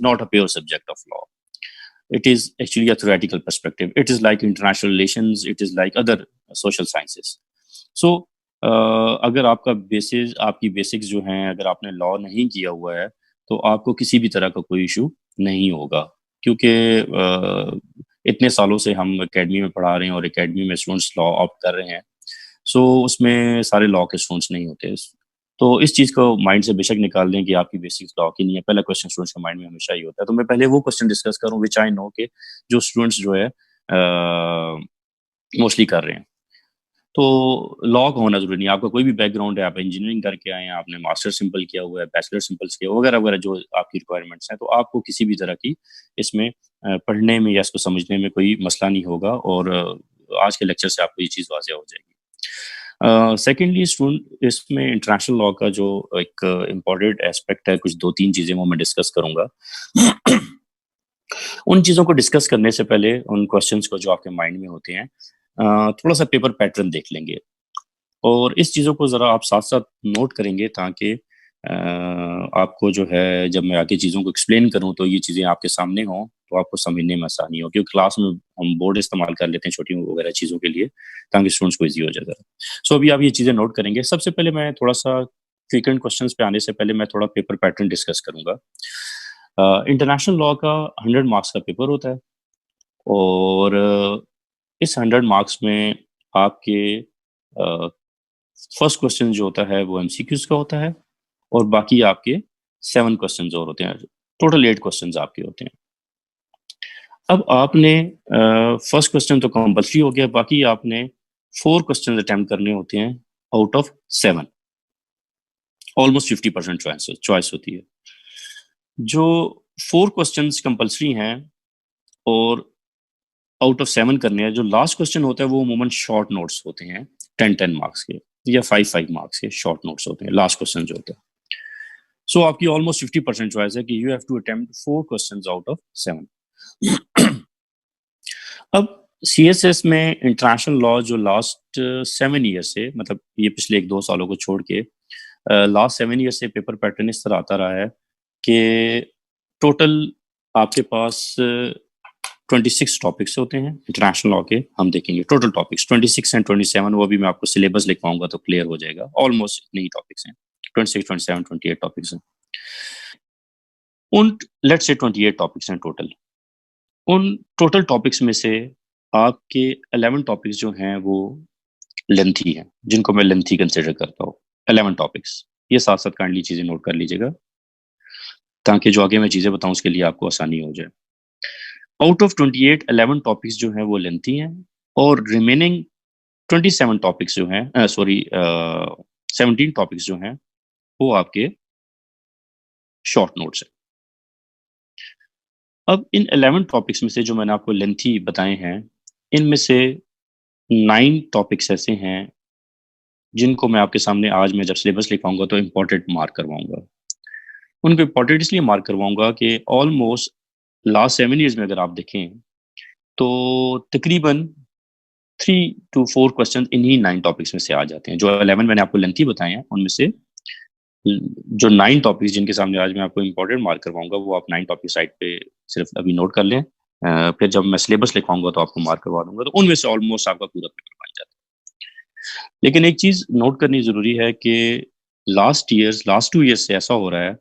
not a pure subject of law. It is actually a theoretical perspective. It is like international relations. It is like other social sciences. So अगर आपका basis, आपकी basics जो हैं, अगर आपने law नहीं किया हुआ है तो आपको किसी भी तरह का कोई इशू नहीं होगा, क्योंकि इतने सालों से हम एकेडमी में पढ़ा रहे हैं और एकेडमी में स्टूडेंट्स लॉ ऑप्ट कर रहे हैं। सो उसमें सारे लॉ के स्टूडेंट्स नहीं होते। तो इस चीज़ को माइंड से बेशक निकाल दें कि आपकी बेसिक्स लॉ की नहीं है। पहला क्वेश्चन स्टूडेंट्स के माइंड में हमेशा ही होता है। तो मैं पहले वो क्वेश्चन डिस्कस करूँ विच आई नो के जो स्टूडेंट्स जो है मोस्टली कर रहे हैं। तो लॉ का होना जरूरी नहीं है। आपका कोई भी बैकग्राउंड है, आप इंजीनियरिंग करके आए हैं, आपने मास्टर सिंपल किया हुआ है, बैचलर सिंपल्स किया वगैरह वगैरह, जो आपकी रिक्वायरमेंट्स हैं, तो आपको किसी भी तरह की इसमें पढ़ने में या इसको समझने में कोई मसला नहीं होगा। और आज के लेक्चर से आपको ये चीज़ वाज़ेह हो जाएगी। सेकेंडली स्टूडेंट, इसमें इंटरनेशनल लॉ का जो एक इम्पॉर्टेंट एस्पेक्ट है, कुछ 2-3 चीज़ें वो मैं डिस्कस करूँगा। उन चीज़ों को डिस्कस करने से पहले उन क्वेश्चंस को जो आपके माइंड में होते हैं, थोड़ा सा पेपर पैटर्न देख लेंगे और इस चीज़ों को ज़रा आप साथ साथ नोट करेंगे, ताकि आपको जो है जब मैं आगे चीज़ों को एक्सप्लेन करूं तो ये चीज़ें आपके सामने हों तो आपको समझने में आसानी हो। क्योंकि क्लास में हम बोर्ड इस्तेमाल कर लेते हैं छोटी वगैरह चीज़ों के लिए, ताकि स्टूडेंट्स को ईजी हो जाए ज़रा। सो अभी आप ये चीज़ें नोट करेंगे। सबसे पहले मैं थोड़ा सा फ्रीक्वेंट क्वेश्चंस पे आने से पहले मैं थोड़ा पेपर पैटर्न डिस्कस करूंगा। इंटरनेशनल लॉ का 100 मार्क्स का पेपर होता है और इस 100 मार्क्स में आपके फर्स्ट क्वेश्चन जो होता है वो एमसीक्यूज का होता है और बाकी आपके 7 क्वेश्चंस और होते हैं। टोटल 8 क्वेश्चंस आपके होते हैं। अब आपने फर्स्ट क्वेश्चन तो कंपल्सरी हो गया, बाकी आपने 4 क्वेश्चन अटेम्प्ट करने होते हैं आउट ऑफ 7। ऑलमोस्ट 50% चॉइस होती है। जो 4 क्वेश्चंस कंपल्सरी हैं और आउट ऑफ 7 करने हैं, जो लास्ट क्वेश्चन होता है वो अमूमन शॉर्ट नोट्स होते हैं, 10 मार्क्स के या 5 मार्क्स के शॉर्ट नोट्स होते हैं लास्ट क्वेश्चन जो होता है। सो आपकी ऑलमोस्ट 50% चॉइस है कि you have to attempt 4 questions out of 7। अब सीएसएस में इंटरनेशनल लॉ जो लास्ट 7 ईयर से, मतलब ये पिछले 1-2 सालों को छोड़ के लास्ट 7 ईयर से पेपर पैटर्न इस तरह आता रहा है कि टोटल आपके पास 26 टॉपिक्स होते हैं इंटरनेशनल लॉ के। हम देखेंगे टोटल टॉपिक्स 26 एंड 27, वो भी मैं आपको सिलेबस लिखवाऊंगा तो क्लियर हो जाएगा। ऑलमोस्ट इतने ही टॉपिक्स हैं, 26, 27, 28 टॉपिक्स हैं। उन लेट्स से 28 टॉपिक्स हैं टोटल। उन टोटल टॉपिक्स में से आपके 11 टॉपिक्स जो हैं वो लेंथी हैं, जिनको मैं लेंथी कंसिडर करता हूँ। 11 टॉपिक्स, ये साथ साथ काइंडली चीजें नोट कर लीजिएगा ताकि जो आगे मैं चीजें बताऊं उसके लिए आपको आसानी हो जाए। आउट ऑफ 28, 11 टॉपिक्स जो हैं वो लेंथी हैं और रिमेनिंग 27 टॉपिक्स जो हैं 17 टॉपिक्स जो हैं वो आपके शॉर्ट नोट्स हैं। अब इन 11 टॉपिक्स में से जो मैंने आपको लेंथी बताए हैं, इनमें से 9 टॉपिक्स ऐसे हैं जिनको मैं आपके सामने आज मैं जब सिलेबस लिखवाऊंगा तो इम्पोर्टेंट मार्क करवाऊंगा। उनको इम्पोर्टेंट इसलिए मार्क करवाऊंगा कि ऑलमोस्ट लास्ट 7 ईयर्स में अगर आप देखें तो तकरीबन 3 to 4 क्वेश्चन इन्हीं 9 टॉपिक्स में से आ जाते हैं। जो 11 मैंने आपको लेंथी बताए हैं उनमें से जो 9 टॉपिक्स जिनके सामने आज मैं आपको इम्पोर्टेंट मार्क करवाऊंगा, वो आप 9 टॉपिक साइड पे सिर्फ अभी नोट कर लें। फिर जब मैं सिलेबस लिखवाऊंगा तो आपको मार्क करवा दूंगा, तो उनमें से ऑलमोस्ट आपका पूरा पेपर बन जाता है। लेकिन एक चीज नोट करनी जरूरी है कि लास्ट 2 ईयर्स से ऐसा हो रहा है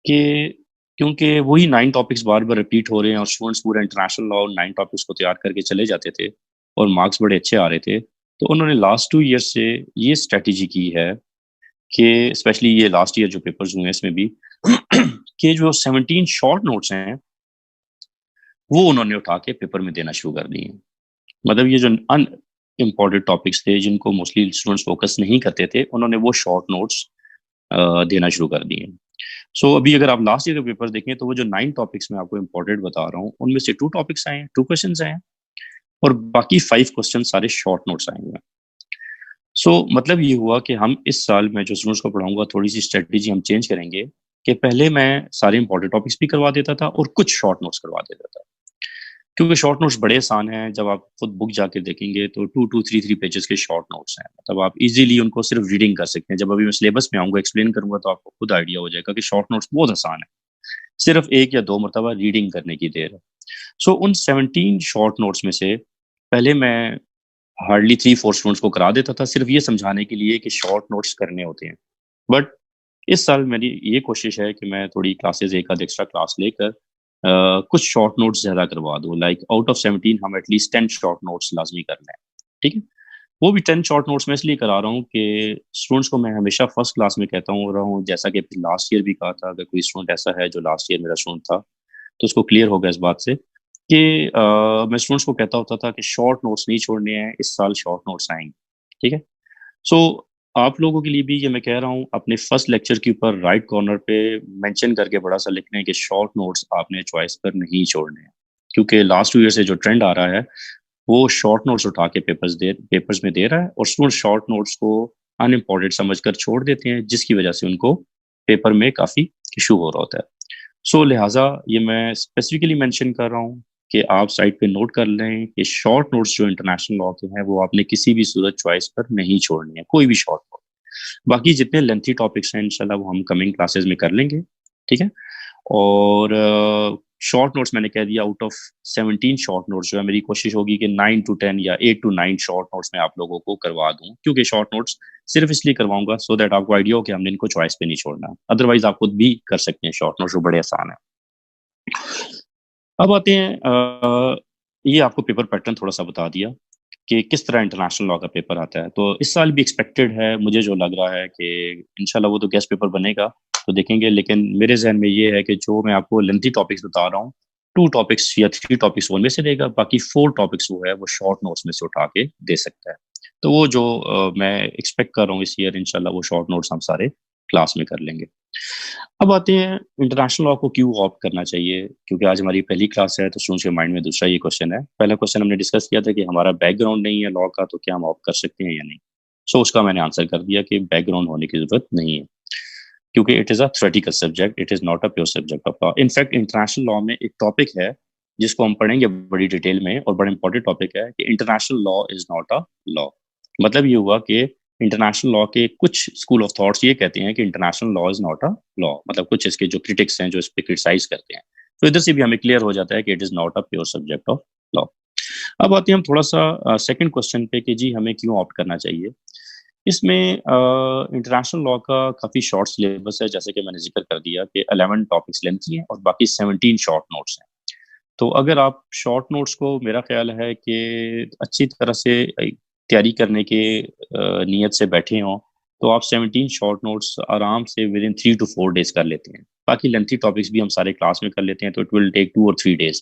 कि क्योंकि वही 9 टॉपिक्स बार बार रिपीट हो रहे हैं और स्टूडेंट्स पूरा इंटरनेशनल लॉ 9 टॉपिक्स को तैयार करके चले जाते थे और मार्क्स बड़े अच्छे आ रहे थे, तो उन्होंने लास्ट 2 ईयर्स से ये स्ट्रेटेजी की है कि स्पेशली ये लास्ट ईयर जो पेपर्स हुए हैं इसमें भी कि जो 17 शॉर्ट नोट्स हैं वो उन्होंने उठा के पेपर में देना शुरू कर दिए। मतलब ये जो अन इम्पोर्टेंट टॉपिक्स थे जिनको मोस्टली स्टूडेंट्स फोकस नहीं करते थे, उन्होंने वो शॉर्ट नोट्स देना शुरू कर दिए। सो अभी अगर आप लास्ट ईयर के पेपर देखें तो वो जो 9 टॉपिक्स मैं आपको इम्पोर्टेंट बता रहा हूँ उनमें से 2 टॉपिक्स आए हैं, 2 क्वेश्चन आए हैं और बाकी 5 क्वेश्चन सारे शॉर्ट नोट्स आए हुए हैं। सो मतलब ये हुआ कि हम इस साल में जो स्टूडेंट्स को पढ़ाऊंगा थोड़ी सी स्ट्रेटेजी हम चेंज करेंगे कि पहले मैं सारे इंपॉर्टेंट टॉपिक्स भी करवा देता था और कुछ शॉर्ट नोट्स करवा देता था, क्योंकि शॉर्ट नोट्स बड़े आसान हैं। जब आप खुद बुक जाके देखेंगे तो 2-3 पेजेस के शॉर्ट नोट्स हैं, मतलब आप इजीली उनको सिर्फ रीडिंग कर सकते हैं। जब अभी मैं सिलेबस में आऊंगा एक्सप्लेन करूंगा तो आपको खुद आइडिया हो जाएगा कि शॉर्ट नोट्स बहुत आसान है। सिर्फ 1 या 2 मर्तबा रीडिंग करने की देर है। सो उन 17 शॉर्ट नोट्स में से पहले मैं हार्डली 3-4 स्टूडेंट्स को करा देता था, सिर्फ ये समझाने के लिए कि शॉर्ट नोट्स करने होते हैं। बट इस साल मेरी ये कोशिश है कि मैं थोड़ी क्लासेस एक आध एक्स्ट्रा क्लास लेकर कुछ शॉर्ट नोट्स ज़्यादा करवा दूँ। लाइक आउट ऑफ 17 हम एटलीस्ट 10 शॉर्ट नोट्स लाज़मी कर लें, ठीक है? वो भी 10 शॉर्ट नोट्स मैं इसलिए करा रहा हूँ कि स्टूडेंट्स को मैं हमेशा फर्स्ट क्लास में कहता हूँ रहा हूँ, जैसा कि लास्ट ईयर भी कहा था, अगर कोई स्टूडेंट ऐसा है जो लास्ट ईयर मेरा स्टूडेंट था, तो उसको क्लियर होगा इस बात से कि मैं स्टूडेंट्स को कहता होता था कि शॉर्ट नोट्स नहीं छोड़ने हैं, इस साल शॉर्ट नोट्स आएंगे, ठीक है? सो आप लोगों के लिए भी ये मैं कह रहा हूँ, अपने फर्स्ट लेक्चर के ऊपर राइट कॉर्नर पे मेंशन करके बड़ा सा लिखना है कि शॉर्ट नोट्स आपने चॉइस पर नहीं छोड़ने हैं, क्योंकि लास्ट 2 ईयर से जो ट्रेंड आ रहा है वो शॉर्ट नोट्स उठा के पेपर्स में दे रहा है, और स्टूडेंट शॉर्ट नोट्स को अनइम्पोर्टेंट समझकर छोड़ देते हैं, जिसकी वजह से उनको पेपर में काफ़ी इशू हो रहा होता है। सो लिहाजा ये मैं स्पेसिफिकली मेंशन कर रहा हूँ कि आप साइट पे नोट कर लें कि शॉर्ट नोट्स जो इंटरनेशनल लॉ के हैं वो आपने किसी भी सूरत चॉइस पर नहीं छोड़ने हैं, कोई भी शॉर्ट नोट। बाकी जितने लेंथी टॉपिक्स हैं इंशाल्लाह वो हम कमिंग क्लासेस में कर लेंगे, ठीक है? और शॉर्ट नोट्स मैंने कह दिया, आउट ऑफ 17 शॉर्ट नोट्स जो है मेरी कोशिश होगी कि 9 टू 10 या 8 टू 9 शॉर्ट नोट्स में आप लोगों को करवा दूं, क्योंकि शॉर्ट नोट्स सिर्फ इसलिए करवाऊंगा सो दैट आपको आइडिया हो कि हमने इनको चॉइस पे नहीं छोड़ना, अदरवाइज आप खुद भी कर सकते हैं शॉर्ट नोट्स, जो बड़े आसान है। अब आते हैं ये आपको पेपर पैटर्न थोड़ा सा बता दिया कि किस तरह इंटरनेशनल लॉ का पेपर आता है। तो इस साल भी एक्सपेक्टेड है, मुझे जो लग रहा है कि इंशाल्लाह वो तो गेस्ट पेपर बनेगा तो देखेंगे, लेकिन मेरे जहन में ये है कि जो मैं आपको लेंथी टॉपिक्स बता रहा हूँ, 2 टॉपिक्स या 3 टॉपिक्स उनमें से देगा, बाकी 4 टॉपिक्स वो है वो शॉर्ट नोट्स में से उठा के दे सकता है। तो वो जो मैं एक्सपेक्ट कर रहा हूँ इस ईयर इंशाल्लाह वो शॉर्ट नोट्स हम सारे क्लास में कर लेंगे। अब आते हैं इंटरनेशनल लॉ को क्यों ऑप्ट करना चाहिए, क्योंकि आज हमारी पहली क्लास है तो स्टूडेंट्स के माइंड में दूसरा ये क्वेश्चन है। पहला क्वेश्चन हमने डिस्कस किया था कि हमारा बैकग्राउंड नहीं है लॉ का, तो क्या हम ऑप्ट कर सकते हैं या नहीं। सो उसका मैंने आंसर कर दिया कि बैकग्राउंड होने की जरूरत नहीं है, क्योंकि it is a theoretical subject, it is not a pure subject of law. In fact international law में एक टॉपिक है जिसको हम पढ़ेंगे बड़ी डिटेल में, और बड़ा इंपॉर्टेंट टॉपिक है कि international law is not a law. मतलब ये हुआ कि इंटरनेशनल लॉ के कुछ स्कूल ऑफ थॉट्स ये कहते हैं कि international law is not a law, मतलब कुछ इसके जो क्रिटिक्स हैं जो इस पे क्रिटिसाइज करते हैं, तो इधर से भी हमें क्लियर हो जाता है कि it is not a pure subject of law. अब आते हैं हम थोड़ा सा सेकंड क्वेश्चन पे कि जी हमें क्यों ऑप्ट करना चाहिए। इसमें इंटरनेशनल लॉ का काफ़ी शॉर्ट सिलेबस है, जैसे कि मैंने जिक्र कर दिया कि 11 टॉपिक्स लेंथी हैं और बाकी 17 शॉर्ट नोट्स हैं। तो अगर आप शॉर्ट नोट्स को, मेरा ख्याल है कि अच्छी तरह से तैयारी करने के नीयत से बैठे हों, तो आप 17 शॉर्ट नोट्स आराम से विद इन 3 to 4 डेज कर लेते हैं। बाकी लेंथी टॉपिक्स भी हम सारे क्लास में कर लेते हैं, तो इट विल टेक 2 और 3 डेज।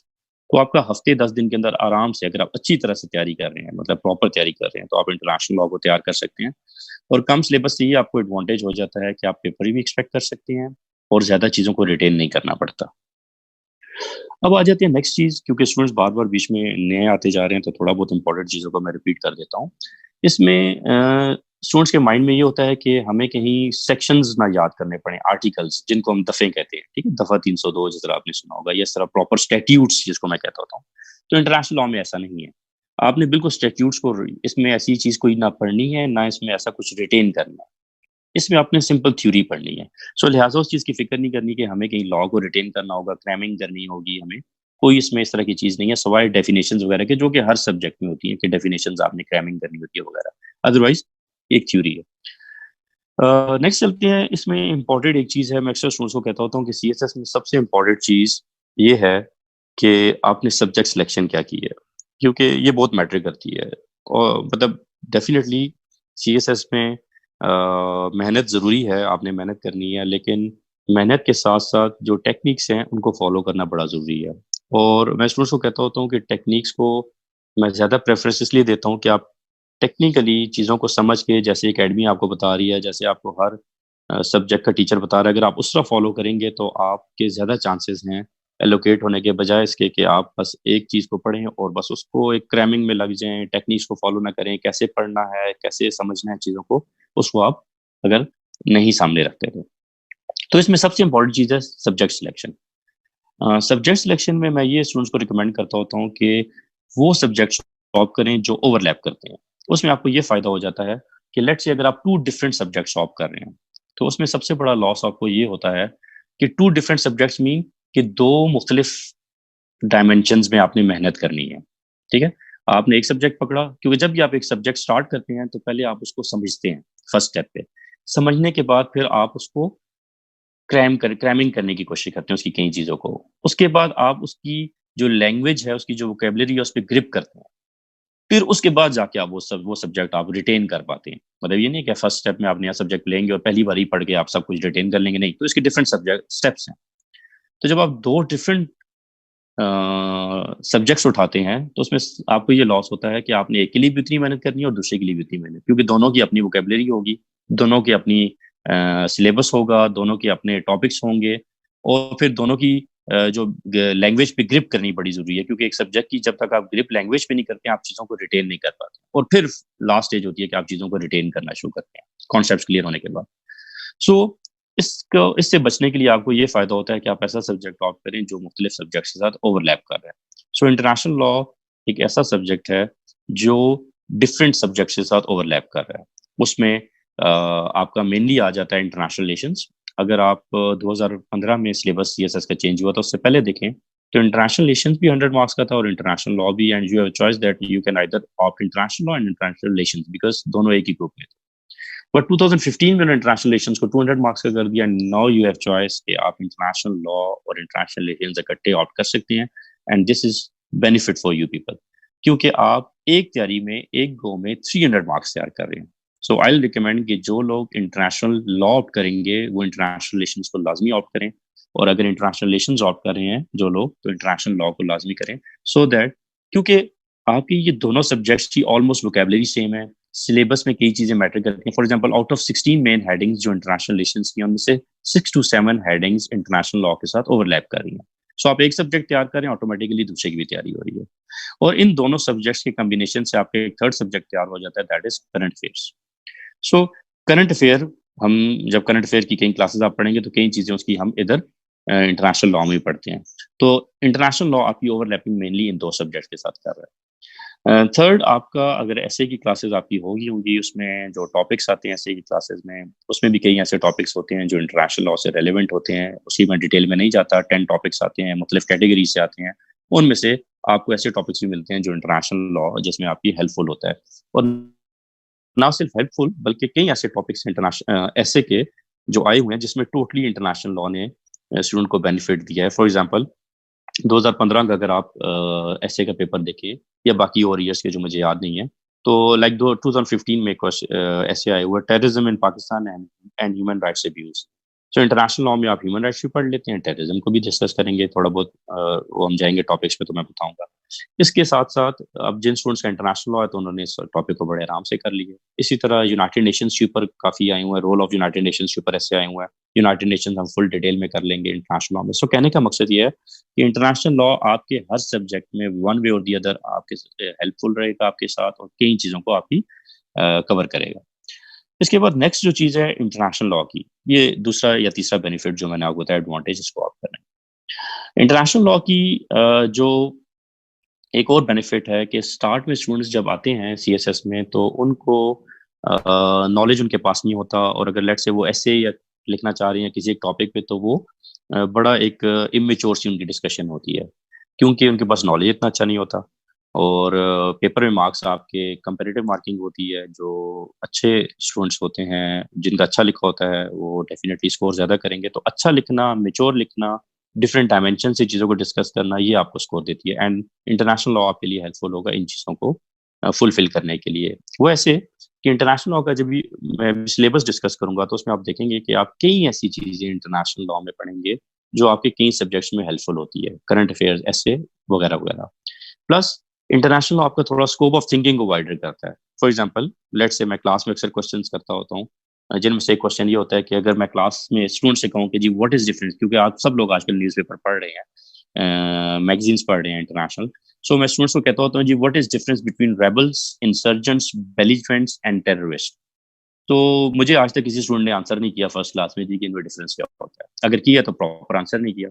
तो आपका हफ्ते 10 दिन के अंदर आराम से, अगर आप अच्छी तरह से तैयारी कर रहे हैं, मतलब प्रॉपर तैयारी कर रहे हैं, तो आप इंटरनेशनल लॉ को तैयार कर सकते हैं। और कम सिलेबस से ये आपको एडवांटेज हो जाता है कि आप पेपर भी एक्सपेक्ट कर सकते हैं और ज़्यादा चीज़ों को रिटेन नहीं करना पड़ता। अब आ जाते हैं नेक्स्ट चीज़, क्योंकि स्टूडेंट्स बार-बार बीच में नए आते जा रहे हैं, तो थोड़ा बहुत इंपॉर्टेंट चीज़ों को मैं रिपीट कर देता हूँ। इसमें स्टूडेंट्स के माइंड में ये होता है कि हमें कहीं सेक्शंस ना याद करने पड़े, आर्टिकल्स जिनको हम दफ़े कहते हैं, ठीक है? दफ़ा 302 जिस तरह आपने सुना होगा, या इस तरह प्रॉपर स्टैट्यूट्स जिसको मैं कहता होता हूँ। तो इंटरनेशनल लॉ में ऐसा नहीं है। आपने बिल्कुल स्टैट्यूट्स को, इसमें ऐसी चीज़ कोई ना पढ़नी है, ना इसमें ऐसा कुछ रिटेन करना है। इसमें आपने सिंपल थ्योरी पढ़नी है। सो लिहाजा उस चीज़ की फ़िक्र नहीं करनी कि हमें कहीं लॉ को रिटेन करना होगा, क्रैमिंग करनी होगी हमें। कोई इसमें इस तरह की चीज़ नहीं है, सिवाय डेफिनिशंस वगैरह के, जो कि हर सब्जेक्ट में होती हैं कि डेफिनिशंस आपने क्रैमिंग करनी होती है वगैरह। अदरवाइज़ एक थ्योरी है। नेक्स्ट चलते हैं, इसमें इम्पोर्टेंट एक चीज़ है, मैं अक्सर स्टूडेंट्स को कहता होता हूँ कि सीएसएस में सबसे इम्पोर्टेंट चीज़ ये है कि आपने सब्जेक्ट सिलेक्शन क्या की है, क्योंकि ये बहुत मैटर करती है। और मतलब डेफ़िनिटली सीएसएस में मेहनत ज़रूरी है, आपने मेहनत करनी है, लेकिन मेहनत के साथ-साथ जो टेक्निक्स हैं, उनको फ़ॉलो करना बड़ा ज़रूरी है। और मैं स्टूडेंट्स को कहता होता हूँ कि टेक्निक्स को मैं ज़्यादा प्रेफ़रेंस इसलिए देता हूँ कि आप टेक्निकली चीज़ों को समझ के, जैसे एकेडमी आपको बता रही है, जैसे आपको हर सब्जेक्ट का टीचर बता रहा है, अगर आप उस तरह फ़ॉलो करेंगे तो आपके ज़्यादा चांसेस हैं एलोकेट होने के, बजाय इसके कि आप बस एक चीज़ को पढ़ें और बस उसको एक क्रैमिंग में लग जाएँ, टेक्निक्स को फ़ॉलो ना करें, कैसे पढ़ना है, कैसे समझना है चीज़ों को, उसको आप अगर नहीं सामने रखते तो इसमें सबसे इम्पोर्टेंट चीज़ है सब्जेक्ट सिलेक्शन। सब्जेक्ट सिलेक्शन में मैं ये स्टूडेंट्स को रिकमेंड करता होता हूँ कि वो सब्जेक्ट्स ऑप्ट करें जो ओवरलैप करते हैं। उसमें आपको ये फ़ायदा हो जाता है कि लेट्स से अगर आप 2 डिफरेंट सब्जेक्ट्स ऑप्ट कर रहे हैं, तो उसमें सबसे बड़ा लॉस आपको ये होता है कि 2 डिफरेंट सब्जेक्ट्स मीन कि दो मुख्तलिफ डायमेंशंस में आपने मेहनत करनी है। ठीक है, आपने एक सब्जेक्ट पकड़ा, क्योंकि जब भी आप एक सब्जेक्ट स्टार्ट करते हैं तो पहले आप उसको समझते हैं फर्स्ट स्टेप पे। समझने के बाद फिर आप उसको क्रैमिंग करने की कोशिश करते हैं उसकी कई चीज़ों को। उसके बाद आप उसकी जो लैंग्वेज है, उसकी जो वोकेबलरी है, उस पे ग्रिप करते हैं। फिर उसके बाद जाके आप वो सब्जेक्ट आप रिटेन कर पाते हैं। मतलब ये नहीं कि फर्स्ट स्टेप में आप नया सब्जेक्ट लेंगे और पहली बार ही पढ़ के आप सब कुछ रिटेन कर लेंगे, नहीं। तो इसके डिफरेंट सब्जेक्ट स्टेप्स हैं। तो जब आप दो डिफरेंट सब्जेक्ट्स उठाते हैं तो उसमें आपको ये लॉस होता है कि आपने एक के लिए भी उतनी मेहनत करनी है और दूसरे के लिए भी उतनी मेहनत, क्योंकि दोनों की अपनी वोकेबलरी होगी, दोनों की अपनी सिलेबस होगा, दोनों के अपने टॉपिक्स होंगे, और फिर दोनों की जो लैंग्वेज पे ग्रिप करनी बड़ी जरूरी है, क्योंकि एक सब्जेक्ट की जब तक आप ग्रिप लैंग्वेज पे नहीं करते आप चीज़ों को रिटेन नहीं कर पाते। और फिर लास्ट स्टेज होती है कि आप चीज़ों को रिटेन करना शुरू करते हैं कॉन्सेप्ट क्लियर होने के बाद। सो इसको इससे बचने के लिए आपको ये फ़ायदा होता है कि आप ऐसा सब्जेक्ट ऑप्ट करें जो मुख्तलिफ सब्जेक्ट्स के साथ ओवरलैप कर रहा है। सो इंटरनेशनल लॉ एक ऐसा सब्जेक्ट है जो डिफरेंट सब्जेक्ट्स के साथ ओवरलैप कर रहा है। उसमें आपका मेनली आ जाता है इंटरनेशनल रिलेशंस। अगर आप 2015 में सिलेबस सीएसएस का चेंज हुआ था उससे पहले देखें तो इंटरनेशनल रिलेशंस भी 100 मार्क्स का था और इंटरनेशनल लॉ भी, and you have choice that you can either opt international law and international relations, because दोनों एक ही ग्रुप में थे। बट 2015 में इंटरनेशनल रिलेशंस को 200 मार्क्स का कर दिया। नाउ यू हैव चॉइस कि आप इंटरनेशनल लॉ और इंटरनेशनल रिलेशंस इकट्ठे ऑप्ट कर सकते हैं, and this is benefit for you people, क्योंकि आप एक तैयारी में एक गो में 300 मार्क्स तैयार कर रहे हैं। सो आई विल रिकमेंड कि जो लोग इंटरनेशनल लॉ ऑप्ट करेंगे वो इंटरनेशनल रिलेशंस को लाजमी ऑप्ट करें, और अगर इंटरनेशनल रिलेशंस ऑप्ट कर रहे हैं जो लोग, तो इंटरनेशनल लॉ को लाजमी करें। सो दैट, क्योंकि आपकी ये दोनों सब्जेक्ट्स की ऑलमोस्ट वोकेबलरी सेम है, सिलेबस में कई चीजें मैटर करती हैं। For example, out of 16 main headings जो इंटरनेशनल रिलेशंस की, उनमें से 6 to 7 हेडिंग्स इंटरनेशनल लॉ के साथ ओवरलैप कर रही हैं। सो आप एक सब्जेक्ट तैयार करें, ऑटोमेटिकली दूसरे की भी तैयारी हो रही है, और इन दोनों सब्जेक्ट्स के कॉम्बिनेशन से आपका एक थर्ड सब्जेक्ट तैयार हो जाता है, that is current affairs. So current affair, हम जब करंट अफेयर की कई क्लासेस आप पढ़ेंगे तो कई चीजें उसकी हम इधर इंटरनेशनल लॉ में भी पढ़ते हैं। तो इंटरनेशनल लॉ आपकी ओवरलैपिंग मेनली इन दो सब्जेक्ट के साथ कर रहा है। थर्ड, आपका अगर ऐसे की क्लासेस आपकी होगी उसमें जो टॉपिक्स आते हैं ऐसे की क्लासेस में, उसमें भी कई ऐसे टॉपिक्स होते हैं जो इंटरनेशनल लॉ से रेलेवेंट होते हैं। उसी में डिटेल में नहीं जाता, 10 टॉपिक्स आते हैं, मुख्तलिफ कैटेगरी से आते हैं। उनमें से आपको ऐसे टॉपिक्स भी मिलते हैं जो इंटरनेशनल लॉ जिसमें आपकी हेल्पफुल होता है, और ना सिर्फ हेल्पफुल बल्कि कई ऐसे टॉपिक्स इंटरनेशनल ऐसे के जो आए हुए हैं जिसमें टोटली इंटरनेशनल लॉ ने स्टूडेंट को बेनिफिट दिया है। फॉर एग्जाम्पल, 2015 का अगर आप ऐसे का पेपर देखें या बाकी और ईयर्स के जो मुझे याद नहीं है, तो लाइक 2015 में ऐसे आए हुए terrorism in Pakistan and human rights abuse. So international law में आप ह्यूमन राइट्स भी पढ़ लेते हैं, टेररिज्म को भी डिस्कस करेंगे थोड़ा बहुत, वो हम जाएंगे टॉपिक्स पे तो मैं बताऊंगा। इसके साथ साथ अब जिन स्टूडेंट्स का इंटरनेशनल लॉ है तो उन्होंने इस टॉपिक को बड़े आराम से कर लिया। इसी तरह यूनाइटेड नेशंस के ऊपर काफ़ी आए हुए हैं, रोल ऑफ यूनाइटेड नेशंस के ऊपर ऐसे आए हुए हैं। यूनाइटेड नेशंस हम फुल डिटेल में कर लेंगे इंटरनेशनल लॉ में। सो कहने का मकसद ये है कि इंटरनेशनल लॉ आपके हर सब्जेक्ट में वन वे और दी अदर आपके हेल्पफुल रहेगा आपके साथ, और कई चीज़ों को आपकी कवर करेगा। इसके बाद नेक्स्ट जो चीज़ है इंटरनेशनल लॉ की, ये दूसरा या तीसरा बेनिफिट जो मैंने आपको बताया एडवांटेज, इसको आप करें। इंटरनेशनल लॉ की जो एक और बेनिफिट है कि स्टार्ट में स्टूडेंट्स जब आते हैं सीएसएस में तो उनको नॉलेज उनके पास नहीं होता, और अगर लेट से वो ऐसे या लिखना चाह रहे हैं किसी एक टॉपिक पे, तो वो बड़ा एक इमेच्योर सी उनकी डिस्कशन होती है, क्योंकि उनके पास नॉलेज इतना अच्छा नहीं होता। और पेपर में मार्क्स आपके कंपेरेटिव मार्किंग होती है, जो अच्छे स्टूडेंट्स होते हैं जिनका अच्छा लिखा होता है वो डेफिनेटली स्कोर ज़्यादा करेंगे। तो अच्छा लिखना, मेच्योर लिखना, डिफरेंट डायमेंशन से चीज़ों को डिस्कस करना, ये आपको स्कोर देती है, एंड इंटरनेशनल लॉ आपके लिए हेल्पफुल होगा इन चीज़ों को फुलफिल करने के लिए। वो ऐसे कि इंटरनेशनल लॉ का जब भी मैं सिलेबस डिस्कस करूंगा तो उसमें आप देखेंगे कि आप कई ऐसी चीज़ें इंटरनेशनल लॉ में पढ़ेंगे जो आपके कई सब्जेक्ट्स में हेल्पफुल होती है, करंट अफेयर्स, ऐसे वगैरह वगैरह। प्लस इंटरनेशनल लॉ आपका थोड़ा स्कोप ऑफ थिंकिंग को वाइडर करता है। फॉर एग्जांपल, लेट्स से मैं क्लास में अक्सर क्वेश्चंस करता होता हूँ, जिनमें से एक क्वेश्चन ये होता है कि अगर मैं क्लास में स्टूडेंट से कहूँ कि जी व्हाट इज डिफरेंस, क्योंकि आप सब लोग आजकल न्यूज़पेपर पढ़ रहे हैं, मैगजीन्स पढ़ रहे हैं इंटरनेशनल। सो मैं स्टूडेंट्स को कहता होता हूँ जी what is difference between rebels, insurgents, belligerents and terrorist. तो मुझे आज तक किसी स्टूडेंट ने आंसर नहीं किया फर्स्ट क्लास में जी कि इनमें डिफरेंस क्या होता है, अगर किया तो प्रॉपर आंसर नहीं किया।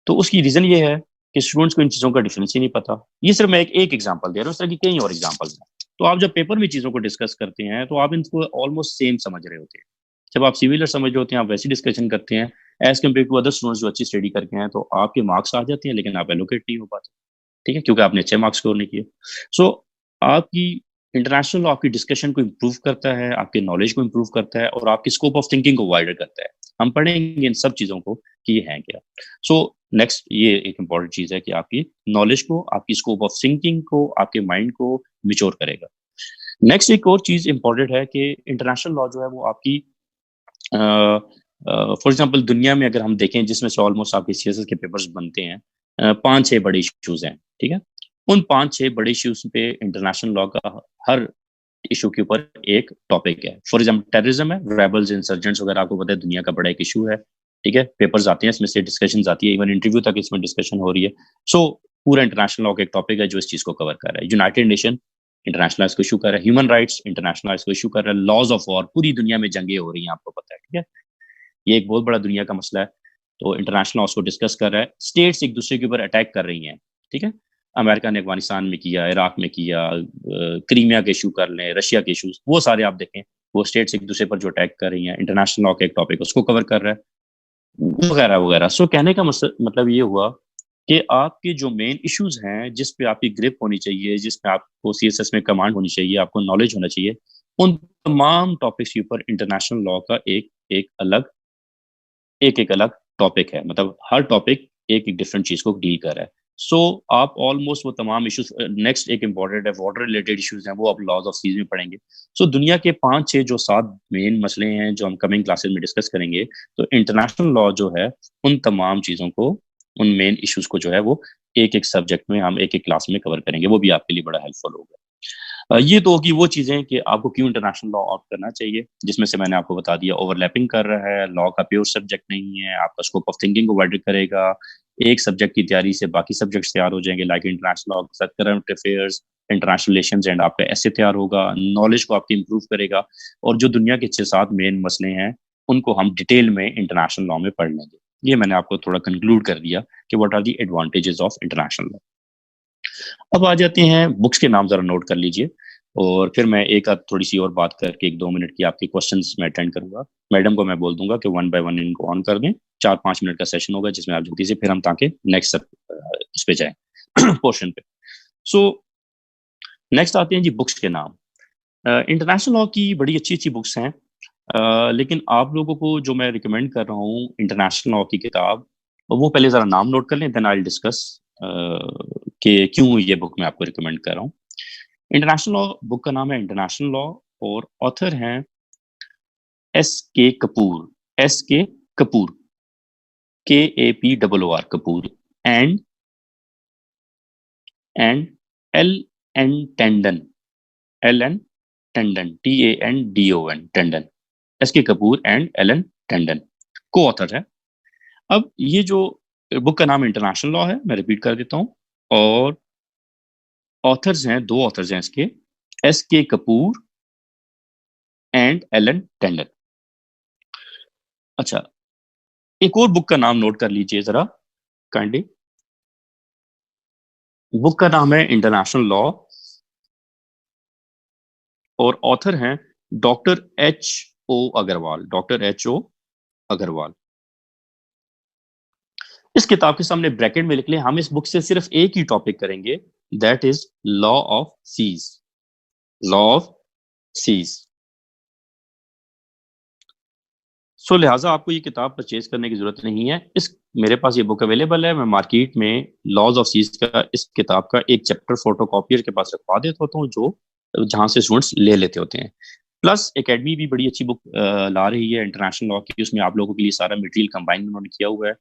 तो उसकी रीजन ये है कि स्टूडेंट्स को इन चीज़ों का डिफरेंस ही नहीं पता। ये सिर्फ मैं एक एग्जांपल दे रहा हूँ, इस तरह की कई और एग्जांपल्स हैं। तो आप जब पेपर में चीज़ों को डिस्कस करते हैं तो आप इनको ऑलमोस्ट सेम समझ रहे होते हैं। जब आप सिविल समझ रहे होते हैं आप वैसी डिस्कशन करते हैं, as compared to other students जो अच्छी स्टडी करके हैं, तो आपके मार्क्स आ जाते हैं लेकिन आप एलोकेट नहीं हो पाते, ठीक है, क्योंकि आपने अच्छे मार्क्स स्कोर नहीं किए। सो आपकी इंटरनेशनल लॉ आपकी डिस्कशन को इम्प्रूव करता है, आपके नॉलेज को इम्प्रूव करता है और आपकी स्कोप ऑफ थिंकिंग को वाइडर करता है। हम पढ़ेंगे इन सब चीज़ों को कि ये है क्या। सो नेक्स्ट ये एक इम्पॉर्टेंट चीज़ है कि आपकी नॉलेज को, आपकी स्कोप ऑफ थिंकिंग को, आपके माइंड को मिच्योर करेगा। नेक्स्ट एक और चीज़ इम्पॉर्टेंट है कि इंटरनेशनल लॉ जो है वो आपकी फॉर एग्जांपल दुनिया में अगर हम देखें जिसमें से ऑलमोस्ट आपके सीएसएस के पेपर्स बनते हैं, 5-6 बड़े इश्यूज हैं, ठीक है। उन 5-6 बड़े इश्यूज पे इंटरनेशनल लॉ का हर इशू के ऊपर एक टॉपिक है। फॉर एग्जांपल टेररिज्म है, रेबल्स, इंसर्जेंट्स वगैरह, आपको पता है दुनिया का बड़ा एक इशू है, ठीक है। पेपर्स आते हैं इसमें से, डिस्कशन आती है, इवन इंटरव्यू तक इसमें डिस्कशन हो रही है। सो पूरा इंटरनेशनल लॉ का एक टॉपिक है जो इस चीज को कवर कर रहा है। यूनाइटेड नेशन इंटरनेशनल इसको इशू कर रहा है, ह्यूमन राइट्स इंटरनेशनल इसको इशू कर रहा है, लॉज ऑफ वॉर, पूरी दुनिया में जंगें हो रही हैं, आपको पता है, ठीक है। ये एक बहुत बड़ा दुनिया का मसला है, तो इंटरनेशनल लॉ उसको डिस्कस कर रहा है। स्टेट्स एक दूसरे के ऊपर अटैक कर रही हैं, ठीक है। अमेरिका ने अफगानिस्तान में किया, इराक में किया, क्रीमिया के इशू कर लें, रशिया के इशूज, वो सारे आप देखें, वो स्टेट्स एक दूसरे पर जो अटैक कर रही हैं, इंटरनेशनल लॉ का एक टॉपिक उसको कवर कर रहा है, वगैरह वगैरह। सो कहने का मतलब ये हुआ कि आपके जो मेन इश्यूज हैं, जिस पे आपकी ग्रिप होनी चाहिए, जिसमें आपको सीएसएस में कमांड होनी चाहिए, आपको नॉलेज होना चाहिए, उन तमाम टॉपिक्स के ऊपर इंटरनेशनल लॉ का एक अलग टॉपिक है। मतलब हर टॉपिक एक एक डिफरेंट चीज को डील कर रहा है। सो आप ऑलमोस्ट वो तमाम इश्यूज, नेक्स्ट एक इंपॉर्टेंट है वाटर रिलेटेड इश्यूज हैं, वो आप लॉज ऑफ सीज में पढ़ेंगे। सो दुनिया के 5-6 जो 7 मेन मसले हैं जो हम कमिंग क्लासेस में डिस्कस करेंगे, तो इंटरनेशनल लॉ जो है उन तमाम चीजों को, उन मेन इश्यूज को जो है वो एक एक सब्जेक्ट में हम एक एक क्लास में कवर करेंगे, वो भी आपके लिए बड़ा हेल्पफुल होगा। ये तो होगी वो चीजें कि आपको क्यों इंटरनेशनल लॉ ऑप्ट करना चाहिए, जिसमें से मैंने आपको बता दिया, ओवरलैपिंग कर रहा है, लॉ का प्योर सब्जेक्ट नहीं है, आपका स्कोप ऑफ थिंकिंग को वाइडर करेगा, एक सब्जेक्ट की तैयारी से बाकी सब्जेक्ट्स तैयार हो जाएंगे, लाइक इंटरनेशनल लॉ के साथ current affairs, international relations, and आपका ऐसे तैयार होगा, नॉलेज को आपकी इंप्रूव करेगा, और जो दुनिया के 6-7 मेन मसले हैं उनको हम डिटेल में इंटरनेशनल लॉ में पढ़ लेंगे। ये मैंने आपको थोड़ा कंक्लूड कर दिया कि what are the advantages of international law. अब आ जाते हैं बुक्स के नाम, जरा नोट कर लीजिए, और फिर मैं एक आध थोड़ी सी और बात करके 1-2 मिनट की आपके क्वेश्चंस में अटेंड करूंगा। मैडम को मैं बोल दूंगा कि 1 बाय 1 इनको ऑन कर दें। 4-5 मिनट का सेशन होगा जिसमें आप जल्दी से फिर हम ताकि नेक्स्ट उस पे जाए पोर्शन पे। सो नेक्स्ट आते हैं जी बुक्स के नाम। इंटरनेशनल लॉ की बड़ी अच्छी अच्छी बुक्स हैं, लेकिन आप लोगों को जो मैं रिकमेंड कर रहा हूँ इंटरनेशनल लॉ की किताब, वो पहले ज़रा नाम नोट कर लें, देन आई डिस्कस कि क्यों ये बुक मैं आपको रिकमेंड कर रहा हूँ। इंटरनेशनल लॉ बुक का नाम है इंटरनेशनल लॉ, और ऑथर हैं S K Kapoor, KAPOOR Kapoor, and L N Tandon, TANDON, Tandon, SK Kapoor and LN Tandon को ऑथर है। अब ये जो बुक का नाम इंटरनेशनल लॉ है, मैं रिपीट कर देता हूँ, और ऑथर्स हैं, 2 ऑथर्स हैं इसके, SK Kapoor and LN tendon. अच्छा, एक और बुक का नाम नोट कर लीजिए जरा काइंडली। बुक का नाम है इंटरनेशनल लॉ, और ऑथर हैं डॉक्टर H.O. अग्रवाल। इस किताब के सामने ब्रैकेट में लिख लें, हम इस बुक से सिर्फ एक ही टॉपिक करेंगे, that is law of seas. Law of seas. So लिहाजा आपको ये किताब परचेज करने की जरूरत नहीं है। इस मेरे पास ये बुक अवेलेबल है, मैं मार्केट में लॉज ऑफ सीज का, इस किताब का एक चैप्टर फोटोकॉपियर के पास रखवा देता होता हूँ, जो जहां से स्टूडेंट्स ले लेते होते हैं। प्लस एकेडमी भी बड़ी अच्छी बुक ला रही है इंटरनेशनल लॉ की, उसमें आप लोगों के लिए सारा मटेरियल कंबाइन उन्होंने किया हुआ है।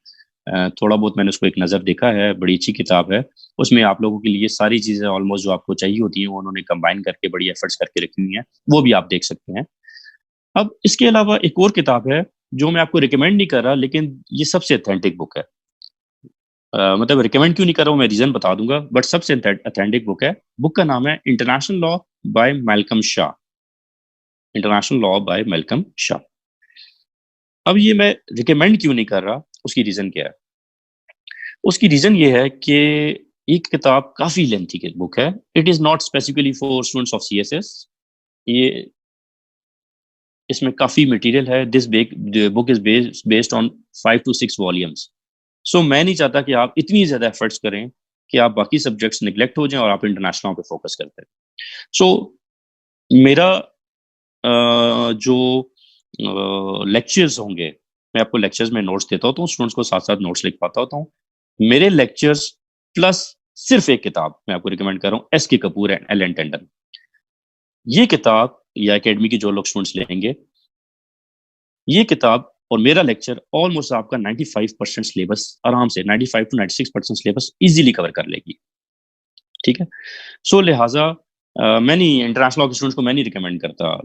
थोड़ा बहुत मैंने उसको एक नज़र देखा है, बड़ी अच्छी किताब है। उसमें आप लोगों के लिए सारी चीज़ें ऑलमोस्ट जो आपको चाहिए होती हैं वो उन्होंने कंबाइन करके बड़ी एफर्ट्स करके रखी हुई हैं, वो भी आप देख सकते हैं। अब इसके अलावा एक और किताब है जो मैं आपको रिकमेंड नहीं कर रहा, लेकिन ये सबसे अथेंटिक बुक है। मतलब रिकमेंड क्यों नहीं कर रहा हूँ मैं रीजन बता दूंगा, बट सबसे अथेंटिक बुक है। बुक का नाम है international law bye Malcolm Shah. International law bye Malcolm Shah. अब ये मैं रिकमेंड क्यों नहीं कर रहा, उसकी रीजन क्या है? उसकी रीजन ये है कि एक किताब काफी लेंथी की बुक है। It is not specifically for students of CSS। ये इसमें काफ़ी मटेरियल है। This book is based on 5 to 6 volumes. So मैं नहीं चाहता कि आप इतनी ज़्यादा एफर्ट्स करें कि आप बाकी सब्जेक्ट्स नेग्लेक्ट हो जाएँ और आप इंटरनेशनल पे फोकस करते हैं। सो मेरा जो लेक्चर्स होंगे, मैं आपको लेक्चर्स में नोट्स देता होता हूँ, स्टूडेंट्स को साथ-साथ नोट्स लिखवाता होता हूँ। मेरे लेक्चर्स प्लस सिर्फ़ एक किताब मैं आपको रिकमेंड कर रहा हूँ, S K Kapoor and Alan Tandon. ये किताब या एकेडमी के जो लोग स्टूडेंट्स लेंगे, ये किताब और मेरा लेक्चर ऑलमोस्ट आपका 95% सिलेबस आराम से 95 टू 96% सिलेबस ईज़िली कवर कर लेगी, ठीक है? सो लिहाज़ा मैं नहीं इंटरनेशनल लॉ के स्टूडेंट्स को मैं नहीं रिकमेंड करता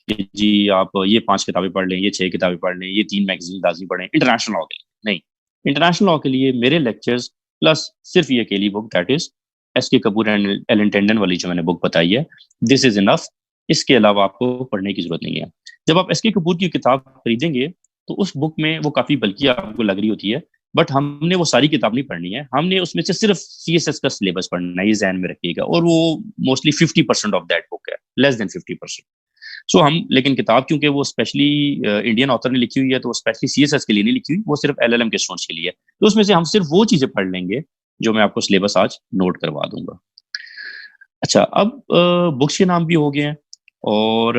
कि जी आप ये 5 किताबें पढ़ लें, ये 6 किताबें पढ़ लें, ये 3 मैगज़ीन लाज़मी पढ़ें इंटरनेशनल लॉ के लिए, नहीं। इंटरनेशनल लॉ के लिए मेरे लेक्चर्स प्लस सिर्फ़ ये अकेली book that is S K Kapoor and Alan tendon वाली जो मैंने बुक बताई है, दिस इज़ इनफ। इसके अलावा आपको पढ़ने की ज़रूरत नहीं है। जब आप एस के कपूर की किताब खरीदेंगे, तो उस बुक में वो काफ़ी बल्कि आपको लग रही होती है, बट हमने वो सारी किताब नहीं पढ़नी है, हमने उसमें से सिर्फ सीएसएस का सिलेबस पढ़ना है, ये ज़हन में रखिएगा और वो मोस्टली 50% ऑफ दैट बुक है, लेस देन 50%। सो हम लेकिन किताब क्योंकि वो स्पेशली इंडियन ऑथर ने लिखी हुई है, तो वो स्पेशली सीएसएस के लिए नहीं लिखी हुई, वो सिर्फ एलएलएम के स्टूडेंट्स के लिए है। तो उसमें से हम सिर्फ वो चीज़ें पढ़ लेंगे, जो मैं आपको सिलेबस आज नोट करवा दूँगा। अच्छा, अब बुक्स के नाम भी हो गए हैं और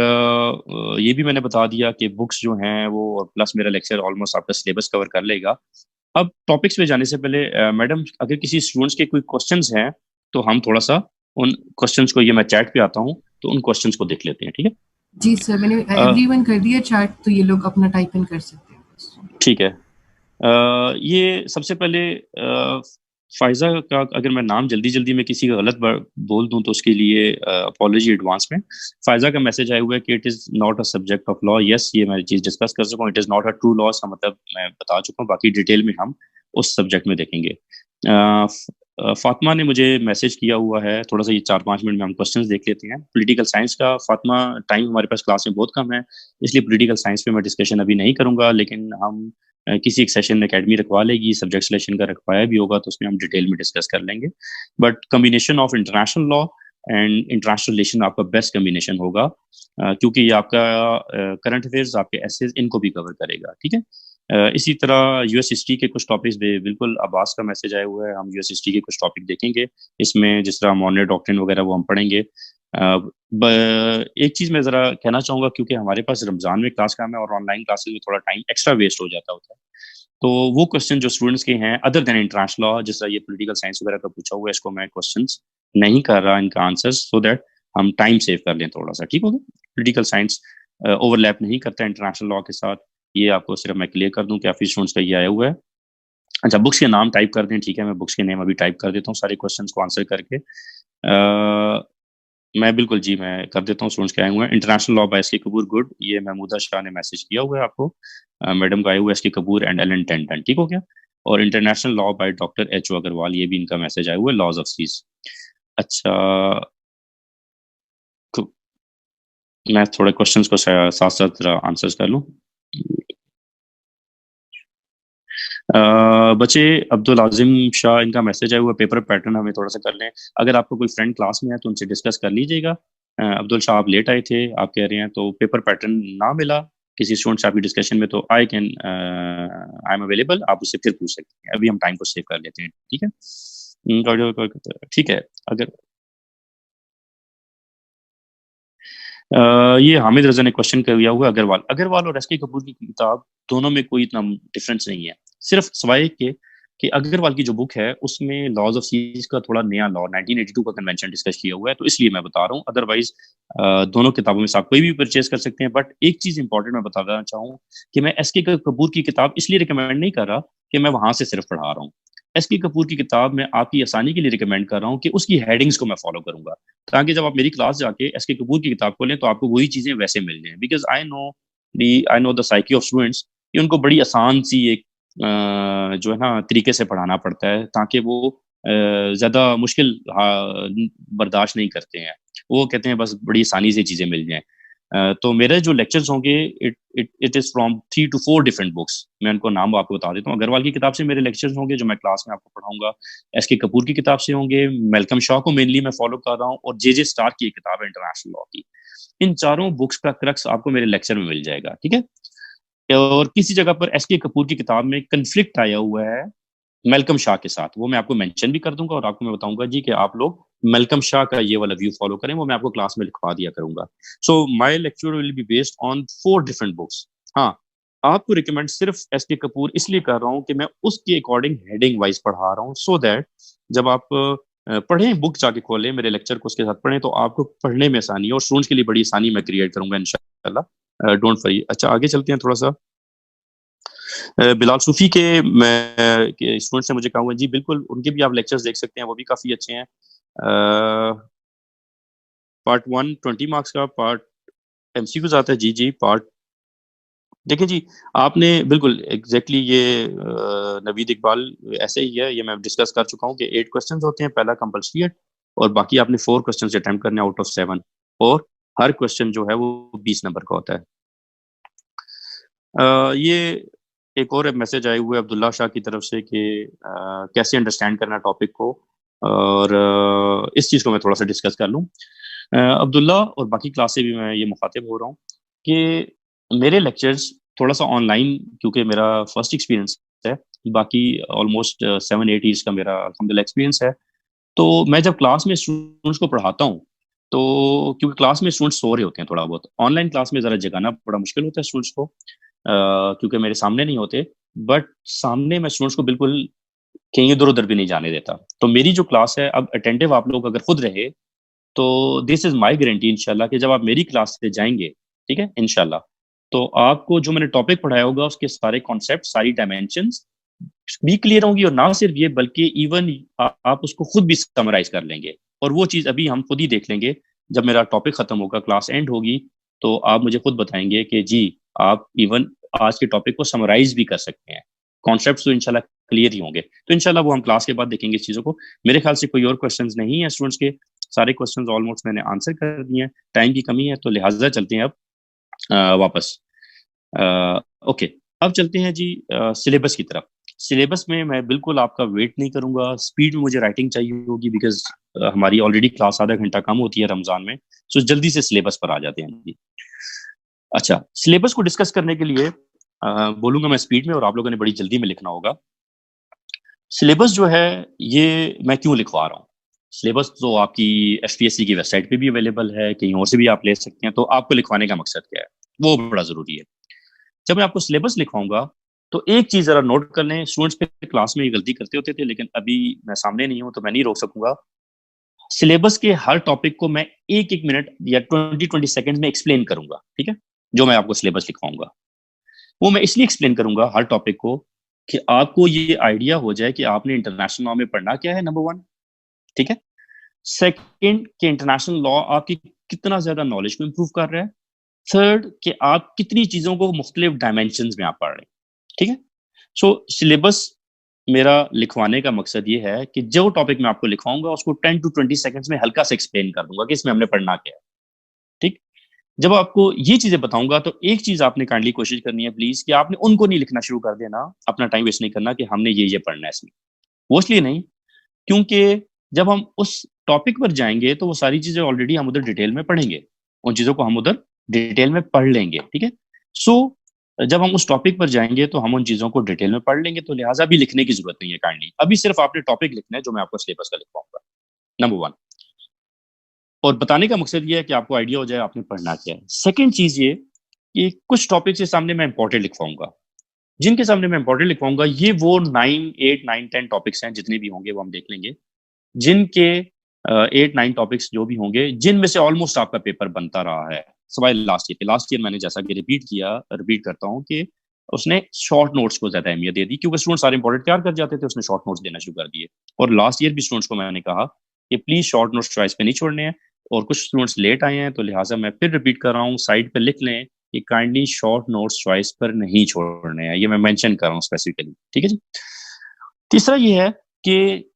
ये भी मैंने बता दिया कि बुक्स जो हैं वो और प्लस मेरा लेक्चर ऑलमोस्ट आपका सिलेबस कवर कर लेगा। अब टॉपिक्स पे जाने से पहले मैडम अगर किसी स्टूडेंट्स के कोई क्वेश्चंस हैं, तो हम थोड़ा-सा उन क्वेश्चंस को ये मैं चैट पे आता हूँ, तो उन क्वेश्चंस को देख लेते हैं, ठीक है? जी सर, मैंने एवरीवन कर दिया चैट, तो ये लोग अपना टाइप इन कर सकते हैं। ठीक है। ये सबसे पहले फ़ाइज़ा का अगर मैं नाम जल्दी-जल्दी में किसी का गलत ब बोल दूँ तो उसके लिए अपॉलॉजी एडवांस में। फ़ाइज़ा का मैसेज आया हुआ है कि it is not a subject of law. Yes, ये मैं चीज़ डिस्कस कर चुका हूँ। It is not a true law, इसका मतलब मैं बता चुका हूँ, बाकी डिटेल में हम उस सब्जेक्ट में देखेंगे। फ़ातिमा ने मुझे मैसेज किया हुआ है, थोड़ा-सा ये 4-5 मिनट में हम क्वेश्चन्स देख लेते हैं। पॉलिटिकल साइंस का फ़ातिमा टाइम हमारे पास क्लास में बहुत कम है, इसलिए पॉलिटिकल साइंस पे मैं डिस्कशन अभी नहीं करूँगा, लेकिन हम किसी एक सेशन में अकेडमी रखवा लेगी, सब्जेक्ट सिलेक्शन का रखवाया भी होगा तो उसमें हम डिटेल में डिस्कस कर लेंगे। But combination of international law and international relation आपका बेस्ट कॉम्बिनेशन होगा, क्योंकि ये आपका करंट अफेयर्स, आपके एसेज इनको भी कवर करेगा, ठीक है? इसी तरह यूएस हिस्ट्री के कुछ टॉपिक्स बिल्कुल अब्बास का मैसेज आया हुआ है, हम यूएस हिस्ट्री के कुछ टॉपिक देखेंगे। इसमें जिस तरह मॉडर्न डॉक्ट्रिन वगैरह वो हम पढ़ेंगे। एक चीज़ मैं ज़रा कहना चाहूँगा, क्योंकि हमारे पास रमज़ान में क्लास कम है और ऑनलाइन क्लासेस में थोड़ा टाइम एक्स्ट्रा वेस्ट हो जाता होता है। तो वो क्वेश्चन जो स्टूडेंट्स के हैं अदर देन इंटरनेशनल लॉ, जैसा ये पॉलिटिकल साइंस वगैरह का पूछा हुआ है, इसको मैं क्वेश्चंस नहीं कर रहा इनका आंसर्स, सो दैट हम टाइम सेव कर लें थोड़ा-सा, ठीक होगा? पॉलिटिकल साइंस ओवरलैप नहीं करता है इंटरनेशनल लॉ के साथ, ये आपको सिर्फ मैं क्लियर कर दूँ कि काफ़ी स्टूडेंट्स का ये आया हुआ है। अच्छा, बुक्स के नाम टाइप कर दें, ठीक है, मैं बुक्स के नेम अभी टाइप कर देता हूँ सारे क्वेश्चंस को आंसर करके। मैं बिल्कुल जी, मैं कर देता हूँ, स्टूडेंट्स के आए हुए हैं। International law by S K Kapoor, good, ये महमूदा शाह ने मैसेज किया हुआ है आपको। मैडम का आया हुआ है S K Kapoor and Alan टेंटन, ठीक हो गया? और international law by doctor H O Agarwal, ये भी इनका मैसेज आया हुआ है, लॉज ऑफ सीज। अच्छा, तो मैं थोड़े क्वेश्चंस को साथ-साथ ज़रा आंसर्स कर लूँ। बच्चे अब्दुल आज़िम शाह, इनका मैसेज आया हुआ है, पेपर पैटर्न हमें थोड़ा-सा कर लें। अगर आपका कोई फ्रेंड क्लास में है तो उनसे डिस्कस कर लीजिएगा। अब्दुल शाह आप लेट आए थे, आप कह रहे हैं, तो पेपर पैटर्न ना मिला किसी स्टूडेंट से आपकी डिस्कशन में, तो आई एम अवेलेबल, आप उससे फिर पूछ सकते हैं। अभी हम टाइम को सेव कर लेते हैं, ठीक है? ठीक है, अगर ये हामिद रज़ा ने क्वेश्चन किया हुआ है अग्रवाल। अग्रवाल और एसके कपूर की किताब दोनों में कोई इतना डिफरेंस नहीं है। सिर्फ सिवाय के कि अग्रवाल की जो बुक है उसमें लॉज़ ऑफ सीरीज़ का थोड़ा नया लॉ 1982 का कन्वेंशन डिस्कस किया हुआ है, तो इसलिए मैं बता रहा हूँ। अदरवाइज़ दोनों किताबों में से आप कोई भी परचेज़ कर सकते हैं। बट एक चीज़ इंपॉर्टेंट मैं बताना चाहूँ कि मैं एसके कपूर की किताब इसलिए रिकमेंड नहीं कर रहा कि मैं वहाँ से सिर्फ पढ़ा रहा हूँ। एसके कपूर की किताब मैं आपकी आसानी के लिए रिकमेंड कर रहा हूँ कि उसकी हेडिंग्स को मैं फॉलो करूँगा। ताकि जब आप मेरी क्लास जाके एस के कपूर की किताब खोलें तो आपको वही चीज़ें वैसे मिल जाएँ। Because I know the psyche of students कि उनको बड़ी आसान सी एक जो है ना तरीके से पढ़ाना पड़ता है ताकि वो ज़्यादा मुश्किल बर्दाश्त नहीं करते हैं। वो कहते हैं बस बड़ी आसानी से चीज़ें मिल जाएँ। तो मेरे जो लेक्चर्स होंगे it is from 3 to 4 different books. मैं उनको नाम आपको बता देता हूँ। अग्रवाल की किताब से मेरे लेक्चर्स होंगे जो मैं क्लास में आपको पढ़ाऊंगा। एस के कपूर की किताब से होंगे। मेलकम शॉ को मेनली मैं फॉलो कर रहा हूँ, और जे स्टार की एक किताब है इंटरनेशनल लॉ की। इन चारों बुक्स का क्रक्स आपको मेरे लेक्चर में मिल जाएगा, ठीक है। और किसी जगह पर एस के कपूर की किताब में कंफ्लिक्ट आया हुआ है मेलकम शाह के साथ, वो मैं आपको मेंशन भी कर दूंगा, और आपको मैं बताऊंगा जी कि आप लोग मेलकम शाह का ये वाला व्यू फॉलो करें, वो मैं आपको क्लास में लिखवा दिया करूंगा। So my lecture will be based on 4 different books. हाँ, आपको रिकमेंड सिर्फ एस के कपूर इसलिए कर रहा हूँ कि मैं उसके अकॉर्डिंग हेडिंग वाइज पढ़ा रहा हूँ, सो दैट जब आप पढ़ें, बुक जाके खोलें, मेरे लेक्चर को उसके साथ पढ़ें, तो आपको पढ़ने में आसानी है, और स्टूडेंट्स के लिए बड़ी आसानी मैं क्रिएट करूंगा इंशाल्लाह। Don't worry. अच्छा, आगे चलते हैं थोड़ा सा। बिलाल सूफी के स्टूडेंट्स ने मुझे कहा हुआ है, जी बिल्कुल, उनके भी आप लेक्चर्स देख सकते हैं, वो भी काफ़ी अच्छे हैं। पार्ट 1 20 मार्क्स का, पार्ट एमसीक्यूज आता है। जी जी, पार्ट देखिए जी, आपने बिल्कुल एग्जैक्टली ये नवीद इकबाल ऐसे ही है, ये मैं डिस्कस कर चुका हूँ कि 8 क्वेश्चन होते हैं, पहला कंपल्सरी है, और बाकी आपने 4 क्वेश्चन अटेम्प्ट करने आउट ऑफ 7, और हर क्वेश्चन जो है वो 20 नंबर का होता है। ये एक और मैसेज आए हुए अब्दुल्ला शाह की तरफ से कि कैसे अंडरस्टैंड करना टॉपिक को, और इस चीज़ को मैं थोड़ा सा डिस्कस कर लूँ। अब्दुल्ला और बाकी क्लास से भी मैं ये मुखातिब हो रहा हूँ कि मेरे लेक्चर्स थोड़ा सा ऑनलाइन, क्योंकि मेरा फर्स्ट एक्सपीरियंस है, बाकी ऑलमोस्ट 7-8 ईयर्स का मेरा अल्हम्दुलिल्लाह एक्सपीरियंस है। तो मैं जब क्लास में स्टूडेंट्स को पढ़ाता हूँ, तो क्योंकि क्लास में स्टूडेंट्स सो रहे होते हैं थोड़ा बहुत, ऑनलाइन क्लास में ज़रा जगाना बड़ा मुश्किल होता है स्टूडेंट्स को, क्योंकि मेरे सामने नहीं होते, बट सामने मैं स्टूडेंट्स को बिल्कुल कहीं इधर उधर भी नहीं जाने देता। तो मेरी जो क्लास है, अब अटेंटिव आप लोग अगर खुद रहे, तो दिस इज माई गारंटी इंशाल्लाह कि जब आप मेरी क्लास से जाएंगे, ठीक है इंशाल्लाह, तो आपको जो मैंने टॉपिक पढ़ाया होगा उसके सारे कॉन्सेप्ट, सारी डायमेंशंस भी क्लियर होंगी, और ना सिर्फ ये बल्कि इवन आप उसको खुद भी समराइज कर लेंगे। और वो चीज़ अभी हम खुद ही देख लेंगे, जब मेरा टॉपिक खत्म होगा, क्लास एंड होगी, तो आप मुझे खुद बताएंगे कि जी आप इवन आज के टॉपिक को समराइज भी कर सकते हैं। कॉन्सेप्ट तो इंशाल्लाह क्लियर ही होंगे, तो इंशाल्लाह वो हम क्लास के बाद देखेंगे इस चीज़ों को। मेरे ख्याल से कोई और क्वेश्चंस नहीं है स्टूडेंट्स के, सारे क्वेश्चंस ऑलमोस्ट मैंने आंसर कर दिए हैं। टाइम की कमी है, तो लिहाजा चलते हैं अब वापस। ओके, अब चलते हैं जी सिलेबस की तरफ। सिलेबस में मैं बिल्कुल आपका वेट नहीं करूंगा, स्पीड में मुझे राइटिंग चाहिए होगी, बिकॉज हमारी ऑलरेडी क्लास आधा घंटा कम होती है रमजान में, सो जल्दी से सिलेबस पर आ जाते हैं जी। अच्छा, सिलेबस को डिस्कस करने के लिए बोलूंगा मैं स्पीड में, और आप लोगों ने बड़ी जल्दी में लिखना होगा। सिलेबस जो है ये मैं क्यों लिखवा रहा हूँ, सिलेबस तो आपकी एफपीएससी की वेबसाइट पे भी अवेलेबल है, कहीं और से भी आप ले सकते हैं, तो आपको लिखवाने का मकसद क्या है, वो बड़ा जरूरी है। जब मैं आपको सिलेबस लिखवाऊंगा, तो एक चीज जरा नोट कर लें, स्टूडेंट्स पे क्लास में ये गलती करते होते थे, लेकिन अभी मैं सामने नहीं हूं तो मैं नहीं रोक सकूंगा। सिलेबस के हर टॉपिक को मैं 1-1 मिनट या 20-20 सेकंड में एक्सप्लेन करूंगा, ठीक है। जो मैं आपको सिलेबस लिखवाऊंगा, वो मैं इसलिए एक्सप्लेन करूंगा हर टॉपिक को, कि आपको ये आइडिया हो जाए कि आपने इंटरनेशनल लॉ में पढ़ना क्या है, नंबर 1, ठीक है। सेकंड, कि इंटरनेशनल लॉ आपकी कितना ज्यादा नॉलेज को इंप्रूव कर रहा है। थर्ड, कि आप कितनी चीजों को मुख्तलिफ डायमेंशन में आप पढ़ रहे हैं, ठीक है। सो सिलेबस मेरा लिखवाने का मकसद ये है कि जो टॉपिक मैं आपको लिखवाऊंगा उसको 10 to 20 सेकंड्स में हल्का से एक्सप्लेन कर दूंगा कि इसमें हमने पढ़ना क्या है, ठीक। जब आपको ये चीजें बताऊंगा, तो एक चीज आपने काइंडली कोशिश करनी है प्लीज, कि आपने उनको नहीं लिखना शुरू कर देना, अपना टाइम वेस्ट नहीं करना कि हमने ये पढ़ना है इसमें। वो इसलिए नहीं, क्योंकि जब हम उस टॉपिक पर जाएंगे, तो वो सारी चीजें ऑलरेडी हम उधर डिटेल में पढ़ेंगे, उन चीजों को हम उधर डिटेल में पढ़ लेंगे, ठीक है। सो जब हम उस टॉपिक पर जाएंगे, तो हम उन चीजों को डिटेल में पढ़ लेंगे, तो लिहाजा भी लिखने की जरूरत नहीं है काइंडली। अभी सिर्फ आपने टॉपिक लिखना है जो मैं आपको सिलेबस का लिखवाऊंगा, नंबर 1। और बताने का मकसद ये है कि आपको आइडिया हो जाए आपने पढ़ना क्या है। सेकेंड चीज ये कि कुछ टॉपिक के सामने मैं इंपॉर्टेंट लिखवाऊंगा, जिनके सामने मैं इंपॉर्टेंट लिखवाऊंगा, ये वो 8-9-10 टॉपिक्स हैं, जितने भी होंगे वो हम देख लेंगे, जिनके 8-9 टॉपिक्स जो भी होंगे, जिनमें से ऑलमोस्ट आपका पेपर बनता रहा है सवाई लास्ट ईयर मैंने जैसा कि रिपीट करता हूँ कि उसने शॉर्ट नोट्स को ज्यादा अहमियत दे दी, क्योंकि स्टूडेंट सारे इंपॉर्टेंट तैयार कर जाते थे, उसने शॉर्ट नोट्स देना शुरू कर दिए। और लास्ट ईयर भी स्टूडेंट्स को मैंने कहा कि प्लीज शॉर्ट नोट्स चॉइस पे नहीं छोड़ने हैं, और कुछ स्टूडेंट्स लेट आए हैं, तो लिहाजा मैं फिर रिपीट कर रहा हूँ, साइड पे लिख लें कि काइंडली शॉर्ट नोट्स चॉइस पर नहीं छोड़ने हैं, ये मैं मेंशन कर रहा हूँ स्पेसिफिकली, ठीक है जी। तीसरा ये है कि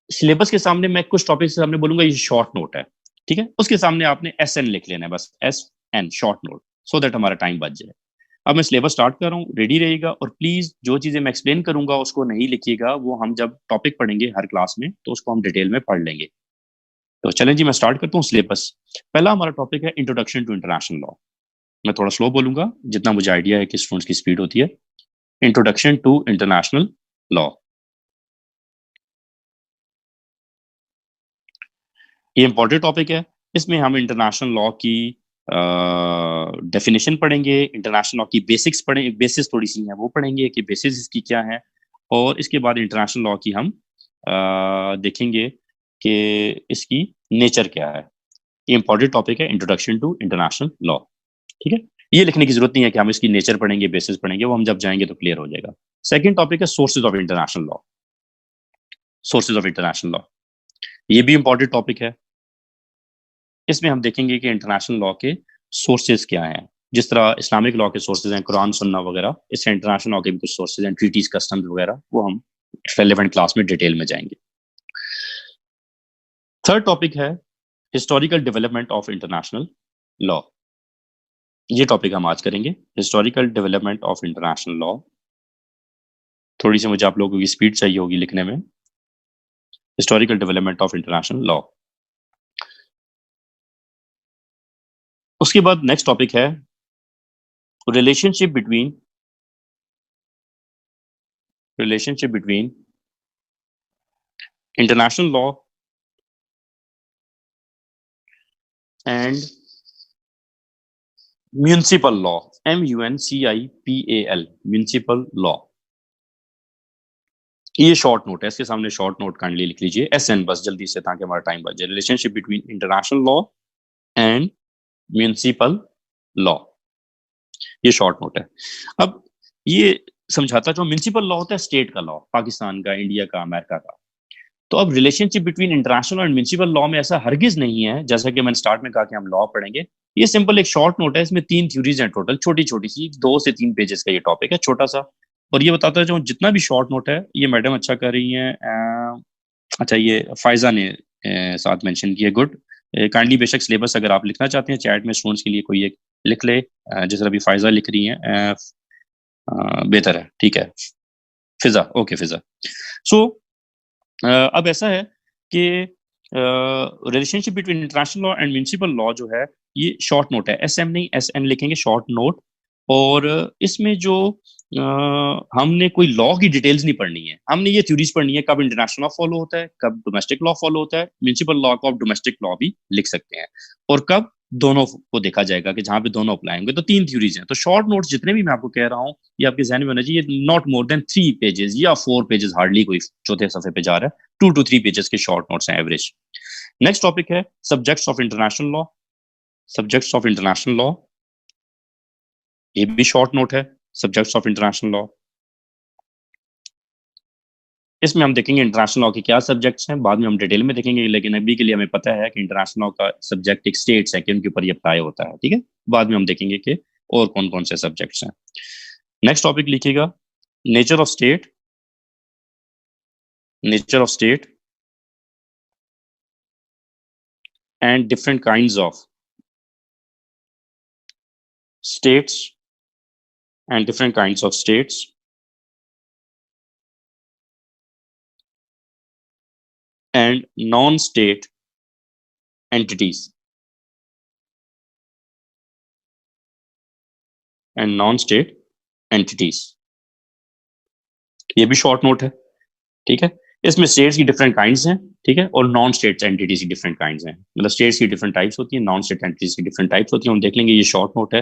सिलेबस के सामने मैं कुछ टॉपिक के सामने बोलूंगा ये शॉर्ट नोट है, ठीक है, उसके सामने आपने एस एन लिख लेना है, बस S N, short note, so that हमारा टाइम बच जाए। अब मैं सिलेबस स्टार्ट कर रहा हूँ, रेडी रहेगा, और प्लीज जो चीजें मैं एक्सप्लेन करूंगा उसको नहीं लिखिएगा, वो हम जब टॉपिक पढ़ेंगे हर क्लास में तो उसको हम डिटेल में पढ़ लेंगे। तो चलें जी, मैं स्टार्ट करता हूँ सिलेबस। पहला हमारा टॉपिक है इंट्रोडक्शन टू इंटरनेशनल लॉ। मैं थोड़ा स्लो बोलूंगा जितना मुझे आइडिया है कि स्टूडेंट्स की स्पीड होती है। इंट्रोडक्शन टू इंटरनेशनल लॉ, ये इंपॉर्टेंट टॉपिक है। इसमें हम इंटरनेशनल लॉ की डेफिनेशन पढ़ेंगे, इंटरनेशनल लॉ की बेसिक्स पढ़ेंगे, बेसिस थोड़ी सी हैं वो पढ़ेंगे कि बेसिस इसकी क्या है, और इसके बाद इंटरनेशनल लॉ की हम देखेंगे कि इसकी नेचर क्या है। ये इंपॉर्टेंट टॉपिक है, इंट्रोडक्शन टू इंटरनेशनल लॉ। ठीक है, ये लिखने की जरूरत नहीं है कि हम इसकी नेचर पढ़ेंगे, बेसिस पढ़ेंगे, वो हम जब जाएंगे तो क्लियर हो जाएगा। सेकंड टॉपिक है sources of international law. Sources of international law, ये भी इंपॉर्टेंट टॉपिक है। इसमें हम देखेंगे कि इंटरनेशनल लॉ के सोर्सेज क्या हैं। जिस तरह इस्लामिक लॉ के सोर्सेज हैं कुरान सुन्ना वगैरह, इससे इंटरनेशनल लॉ के भी कुछ सोर्सेज हैं, ट्रीटीज, कस्टम्स वगैरह, वो हम रेलेवेंट क्लास में डिटेल में जाएंगे। थर्ड टॉपिक है historical development of international law. ये टॉपिक हम आज करेंगे, historical development of international law. थोड़ी सी मुझे आप लोगों की स्पीड चाहिए होगी लिखने में। Historical development of international law. उसके बाद नेक्स्ट टॉपिक है relationship between international law and municipal law, MUNCIPAL, municipal law. ये शॉर्ट नोट है, इसके सामने शॉर्ट नोट काइंडली लिख लीजिए SN बस जल्दी से, ताकि हमारा टाइम बच जाए। Relationship between international law and municipal law, ये शॉर्ट नोट है। अब ये समझाता, जो म्यूनिसिपल लॉ होता है स्टेट का लॉ, पाकिस्तान का, इंडिया का, अमेरिका का। तो अब रिलेशनशिप बिटवीन इंटरनेशनल और म्यूनिसिपल लॉ में ऐसा हरगिज नहीं है, जैसा कि मैंने स्टार्ट में कहा कि हम लॉ पढ़ेंगे। ये सिंपल एक शॉर्ट नोट है, इसमें 3 थ्योरीज हैं टोटल, छोटी छोटी सी, 2 से 3 पेजेस का ये टॉपिक है, छोटा सा। और ये बताता है जो जितना भी शॉर्ट नोट है, ये मैडम अच्छा कर रही है। अच्छा, ये फायजा ने साथ मेंशन किया, गुड। काइंडली बेशक सिलेबस अगर आप लिखना चाहते हैं चैट में स्टूडेंट्स के लिए कोई एक लिख ले, जिस तरह अभी फायजा लिख रही है, बेहतर है, ठीक है। फिजा, ओके फिजा। सो अब ऐसा है कि relationship between international law and municipal law जो है, ये शॉर्ट नोट है, SM नहीं SN लिखेंगे, शॉर्ट नोट। और इसमें जो हमने कोई लॉ की डिटेल्स नहीं पढ़नी है, हमने ये थ्योरीज पढ़नी है, कब इंटरनेशनल लॉ फॉलो होता है, कब डोमेस्टिक लॉ फॉलो होता है, म्यूनिसिपल लॉ को आप डोमेस्टिक लॉ भी लिख सकते हैं, और कब दोनों को देखा जाएगा कि जहां पे दोनों अप्लाई होंगे। तो 3 थ्योरीज हैं। तो शॉर्ट नोट्स जितने भी मैं आपको कह रहा हूँ, ये आपके जहन में होना चाहिए, नॉट मोर देन 3 पेजेस या 4 पेजेस, हार्डली कोई चौथे सफे पे जा रहा है। 2 to 3 पेजेस के शॉर्ट नोट्स हैं एवरेज। नेक्स्ट टॉपिक है subjects of international law. Subjects of international law, ये भी शॉर्ट नोट है, सब्जेक्ट्स ऑफ इंटरनेशनल लॉ। इसमें हम देखेंगे इंटरनेशनल लॉ के क्या सब्जेक्ट्स हैं, बाद में हम डिटेल में देखेंगे, लेकिन अभी के लिए हमें पता है कि इंटरनेशनल लॉ का सब्जेक्ट एक स्टेट्स है कि उनके ऊपर ये अप्लाई होता है, ठीक है। बाद में हम देखेंगे कि और कौन कौन से सब्जेक्ट्स हैं। नेक्स्ट टॉपिक लिखिएगा, nature of state, nature of state and different kinds of states and different kinds of states and non-state entities and non-state entities, ये भी शॉर्ट नोट है, ठीक है। इसमें स्टेट्स की डिफरेंट काइंड्स हैं, ठीक है, और नॉन स्टेट्स एंटिटीज की डिफरेंट काइंड्स हैं। मतलब स्टेट्स की डिफरेंट टाइप्स होती हैं, नॉन स्टेट एंटिटीज की डिफरेंट टाइप्स होती हैं, हम देख लेंगे। ये शॉर्ट नोट है,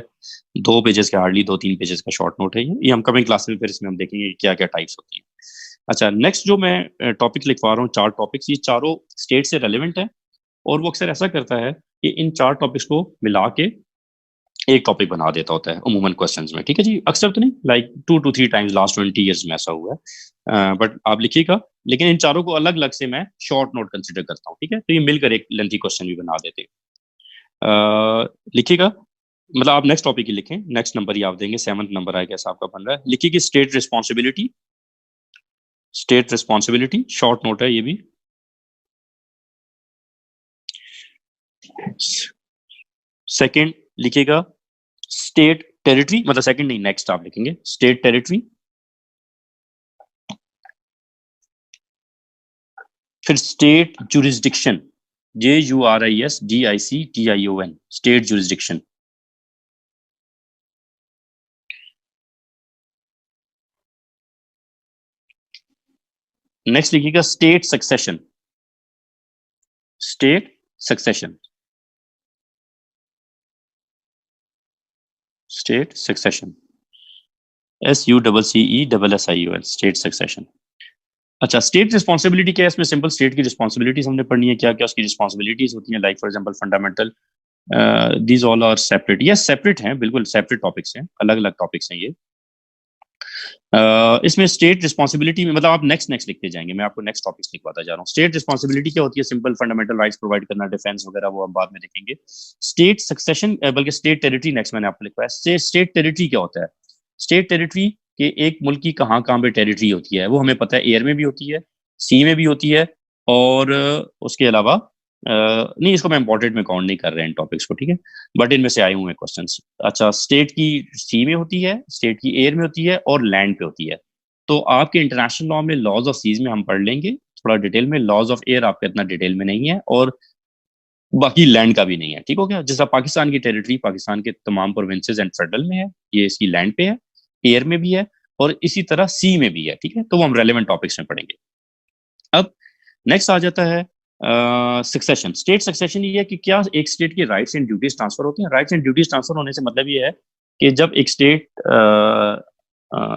2 पेजेस का, हार्डली 2-3 पेजेस का शॉर्ट नोट है ये हम कमिंग क्लास में फिर इसमें हम देखेंगे क्या क्या टाइप्स होती हैं। अच्छा, नेक्स्ट जो मैं टॉपिक लिखवा रहा हूँ, 4 टॉपिक्स, ये चारों स्टेट से रेलिवेंट है, और वो अक्सर ऐसा करता है कि इन 4 टॉपिक्स को मिला के एक टॉपिक बना देता होता है अमूमन क्वेश्चंस में, ठीक है जी। अक्सर तो नहीं, like 2 to 3 times last 20 years में ऐसा हुआ है, बट आप लिखिएगा। लेकिन इन चारों को अलग अलग से मैं शॉर्ट नोट कंसिडर करता हूँ, ठीक है। तो ये मिलकर एक लेंथी क्वेश्चन भी बना देते हैं। लिखिएगा, मतलब आप नेक्स्ट टॉपिक ही लिखें, नेक्स्ट नंबर ही आप देंगे, 7th नंबर आएगा ऐसा आपका बन रहा है। लिखिए कि state responsibility, state responsibility, short note है ये भी। सेकेंड, लिखिएगा स्टेट टेरिटरी, मतलब सेकंड नहीं, नेक्स्ट आप लिखेंगे स्टेट टेरिटरी, फिर state jurisdiction, JURISDICTION, state jurisdiction. Next लिखिएगा state succession, state succession, state succession, SUCCESSION, state succession. अच्छा, स्टेट रिस्पॉन्सिबिलिटी क्या है इसमें? सिंपल, स्टेट की रिस्पॉन्सिबिलिटीज हमने पढ़नी है, क्या क्या उसकी रिस्पॉन्सिबिलिटीज होती हैं, like for example fundamental, these all are separate, yes separate हैं, बिल्कुल सेपरेट टॉपिक्स हैं, अलग अलग टॉपिक्स हैं ये। इसमें स्टेट रिस्पॉन्सिबिलिटी में मतलब आप नेक्स्ट नेक्स्ट लिखते जाएंगे, मैं आपको नेक्स्ट टॉपिक्स लिखवाता जा रहा हूँ। स्टेट रिस्पॉन्सिबिलिटी क्या होती है? सिंपल, फंडामेंटल राइट्स प्रोवाइड करना, डिफेंस वगैरह, वो हम बाद में देखेंगे। स्टेट सक्सेशन, बल्कि स्टेट टेरिटरी नेक्स्ट मैंने आपको लिखवाया। स्टेट टेरिटरी क्या होता है? स्टेट टेरिटरी के एक मुल्क की कहाँ कहाँ पे टेरिटरी होती है वो हमें पता है, एयर में भी होती है, सी में भी होती है, और उसके अलावा नहीं, इसको मैं इंपॉर्टेंट में काउंट नहीं कर रहे हैं इन टॉपिक्स को, ठीक है, बट इनमें से आए हुए हैं क्वेश्चंस। अच्छा, स्टेट की सी में होती है, स्टेट की एयर में होती है, और लैंड पे होती है। तो आपके इंटरनेशनल लॉ में लॉज ऑफ सीज में हम पढ़ लेंगे थोड़ा डिटेल में, लॉज ऑफ एयर आपका इतना डिटेल में नहीं है, और बाकी लैंड का भी नहीं है, ठीक हो गया। जैसा पाकिस्तान की टेरिटरी पाकिस्तान के तमाम प्रोविंसेस एंड फेडरल में है, ये इसकी लैंड पे है, एयर में भी है, और इसी तरह सी में भी है, ठीक है, तो वो हम रेलेवेंट टॉपिक्स में पढ़ेंगे। अब नेक्स्ट आ जाता है सक्सेशन। स्टेट सक्सेशन ये है कि क्या एक स्टेट की राइट्स एंड ड्यूटीज ट्रांसफर होती हैं। राइट्स एंड ड्यूटीज ट्रांसफर होने से मतलब ये है कि जब एक स्टेट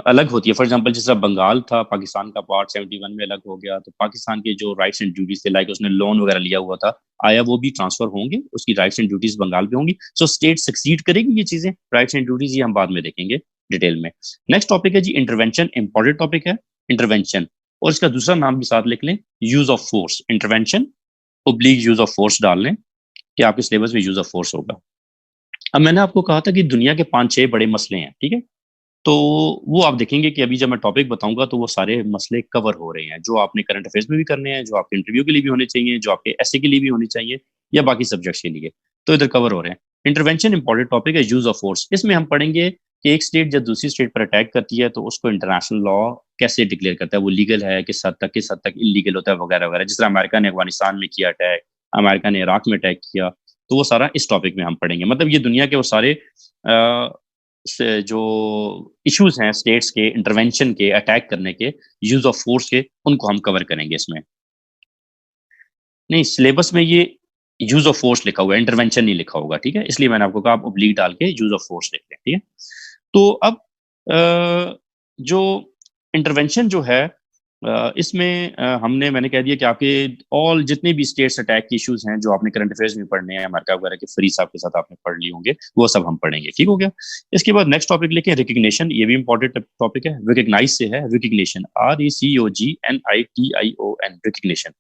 अलग होती है, फॉर एग्जांपल जिस तरह बंगाल था पाकिस्तान का पार्ट 71 में अलग हो गया, तो पाकिस्तान के जो राइट्स एंड ड्यूटीज थे, लाइक उसने लोन वगैरह लिया हुआ था, आया वो भी ट्रांसफर होंगे, उसकी राइट्स एंड ड्यूटीज बंगाल पे होंगी। सो स्टेट सक्सीड करेगी ये चीजें, राइट्स एंड ड्यूटीज, ये हम बाद में देखेंगे डिटेल में। नेक्स्ट टॉपिक है जी इंटरवेंशन, इंपॉर्टेंट टॉपिक है इंटरवेंशन, और इसका दूसरा नाम भी साथ लिख लें, use of force. Intervention oblique use of force डाल लें कि आपके सिलेबस में यूज ऑफ फोर्स होगा। अब मैंने आपको कहा था कि दुनिया के 5-6 बड़े मसले हैं, ठीक है, तो वो आप देखेंगे कि अभी जब मैं टॉपिक बताऊंगा तो वो सारे मसले कवर हो रहे हैं, जो आपने करंट अफेयर्स में भी करने हैं, जो आपके इंटरव्यू के लिए भी होने चाहिए, जो आपके एसए के लिए भी होने चाहिए, या बाकी सब्जेक्ट्स के लिए, तो इधर कवर हो रहे हैं। इंटरवेंशन इंपॉर्टेंट टॉपिक है, यूज ऑफ फोर्स। इसमें हम पढ़ेंगे कि एक स्टेट जब दूसरी स्टेट पर अटैक करती है तो उसको इंटरनेशनल लॉ कैसे डिक्लेयर करता है, वो लीगल है, किस हद तक इलीगल होता है, वगैरह वगैरह। जिस तरह अमेरिका ने अफगानिस्तान में किया अटैक, अमेरिका ने इराक में अटैक किया, तो वो सारा इस टॉपिक में हम पढ़ेंगे। मतलब ये दुनिया के वो सारे जो इश्यूज हैं स्टेट्स के इंटरवेंशन के, अटैक करने के, यूज ऑफ फोर्स के, उनको हम कवर करेंगे इसमें। नहीं, सिलेबस में ये यूज ऑफ फोर्स लिखा हुआ है, इंटरवेंशन नहीं लिखा होगा, ठीक है, इसलिए मैंने आपको कहा आप ओब्लिक डाल के यूज ऑफ फोर्स लिख लें, ठीक है। तो अब जो इंटरवेंशन जो है, इसमें मैंने कह दिया कि आपके ऑल जितने भी स्टेट्स अटैक के इश्यूज हैं जो आपने करंट अफेयर्स में पढ़ने हैं, अमेरिका वगैरह के फरीद साहब के साथ आपने पढ़ लिए होंगे, वो सब हम पढ़ेंगे, ठीक हो गया। इसके बाद नेक्स्ट टॉपिक लेके रिकग्निशन, ये भी इंपॉर्टेंट टॉपिक है। रिकग्नाइज से है रिकग्निशन, RECOGNITION, रिकग्निशन।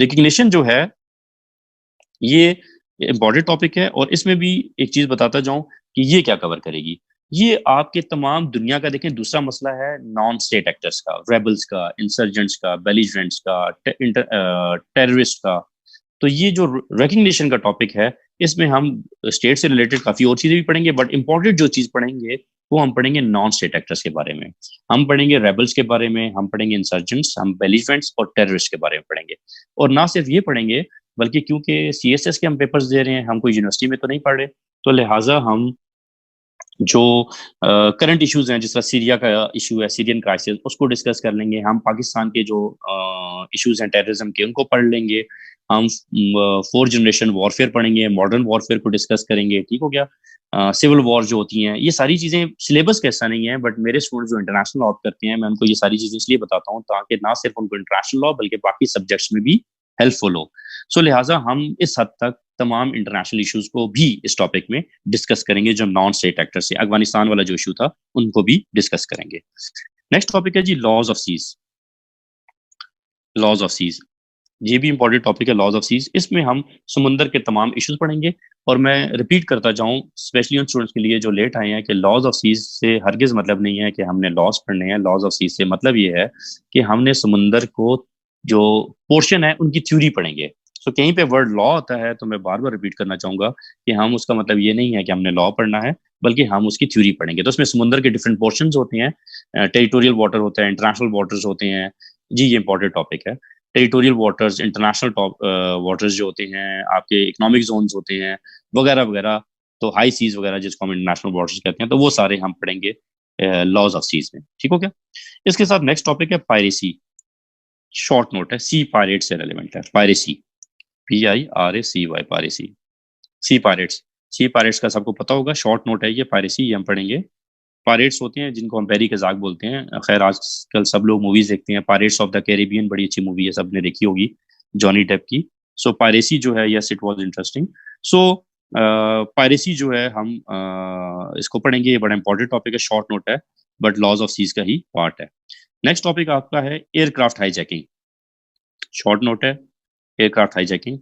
रिकग्निशन जो है ये इंपॉर्टेंट टॉपिक है, और इसमें भी एक चीज बताता जाऊं कि ये क्या कवर करेगी। ये आपके तमाम दुनिया का, देखें, दूसरा मसला है नॉन स्टेट एक्टर्स का, रेबल्स का, इंसर्जेंट्स का, बेलिजेंट्स का, टेररिस्ट का। तो ये जो रिकग्निशन का टॉपिक है, इसमें हम स्टेट से रिलेटेड काफी और चीजें भी पढ़ेंगे, बट इंपॉर्टेंट जो चीज पढ़ेंगे वो हम पढ़ेंगे नॉन स्टेट एक्टर्स के बारे में, हम पढ़ेंगे रेबल्स के बारे में, हम पढ़ेंगे इंसर्जेंट्स, हम बेलिजेंट्स और टेररिस्ट के बारे में पढ़ेंगे। और ना सिर्फ ये पढ़ेंगे, बल्कि क्योंकि CSS के हम पेपर्स दे रहे हैं, हम कोई यूनिवर्सिटी में तो नहीं पढ़ रहे, तो लिहाजा हम जो करंट इश्यूज हैं, जिस तरह सीरिया का इशू है, सीरियन क्राइसिस, उसको डिस्कस कर लेंगे। हम पाकिस्तान के जो इश्यूज हैं टेररिज्म के, उनको पढ़ लेंगे। हम 4th जनरेशन वॉरफेयर पढ़ेंगे, मॉडर्न वॉरफेयर को डिस्कस करेंगे, ठीक हो गया। सिविल वॉर जो होती हैं, ये सारी चीज़ें सिलेबस का हिस्सा नहीं है, बट मेरे स्टूडेंट्स जो इंटरनेशनल लॉ करते हैं, मैं उनको ये सारी चीज़ें इसलिए बताता हूँ ताकि ना सिर्फ उनको इंटरनेशनल लॉ बल्कि बाकी सब्जेक्ट्स में भी हेल्पफुल हो। सो लिहाजा हम इस हद तक तमाम इंटरनेशनल इश्यूज को भी इस टॉपिक में डिस्कस करेंगे। जो नॉन स्टेट एक्टर से, अफगानिस्तान वाला जो इशू था, उनको भी डिस्कस करेंगे। नेक्स्ट टॉपिक है जी laws of seas. Laws of seas, ये भी इंपॉर्टेंट टॉपिक है, लॉज ऑफ सीज। इसमें हम समुंदर के तमाम इश्यूज पढ़ेंगे। और मैं रिपीट करता जाऊं स्पेशली उन स्टूडेंट्स के लिए जो लेट आए हैं, कि लॉज ऑफ सीज से हरगिज मतलब नहीं है कि हमने लॉज पढ़ने हैं। लॉज ऑफ सीज से मतलब ये है कि हमने समुंदर को जो पोर्शन है उनकी थ्योरी पढ़ेंगे। सो कहीं पे वर्ड लॉ आता है तो मैं बार बार रिपीट करना चाहूंगा कि हम उसका मतलब ये नहीं है कि हमने लॉ पढ़ना है, बल्कि हम उसकी थ्योरी पढ़ेंगे। तो उसमें समुद्र के डिफरेंट पोर्शंस होते हैं, टेरिटोरियल वाटर होता है, इंटरनेशनल वाटर्स होते हैं। जी ये इंपॉर्टेंट टॉपिक है। टेरिटोरियल वाटर्स, इंटरनेशनल वाटर्स जो होते हैं, आपके इकोनॉमिक जोन्स होते हैं, वगैरह वगैरह। तो हाई सीज वगैरह जिसको हम इंटरनेशनल वाटर्स कहते हैं, तो वो सारे हम पढ़ेंगे लॉज ऑफ सीज में। ठीक हो गया? इसके साथ नेक्स्ट टॉपिक है पायरेसी। शॉर्ट नोट है, सी पायरेट से रेलिवेंट है। पायरेसी, PIRACY, पायरेसी, सी पायरेट्स। सी पायरेट्स का सबको पता होगा, शॉर्ट नोट है ये। पायरेसी ये हम पढ़ेंगे। पायरेट्स होते हैं जिनको हम पैरी कजाक बोलते हैं। खैर आजकल सब लोग मूवीज देखते हैं। पायरेट्स ऑफ द कैरेबियन बड़ी अच्छी मूवी है, सबने देखी होगी, जॉनी डेप की। सो पायरेसी जो है, yes it was interesting. So piracy जो है हम इसको पढ़ेंगे। ये बड़ा इंपॉर्टेंट टॉपिक है, शॉर्ट नोट है, बट लॉज ऑफ सीज का ही पार्ट है। नेक्स्ट टॉपिक आपका है एयरक्राफ्ट हाईजैकिंग। शॉर्ट नोट है, एयरक्राफ्ट हाईजैकिंग।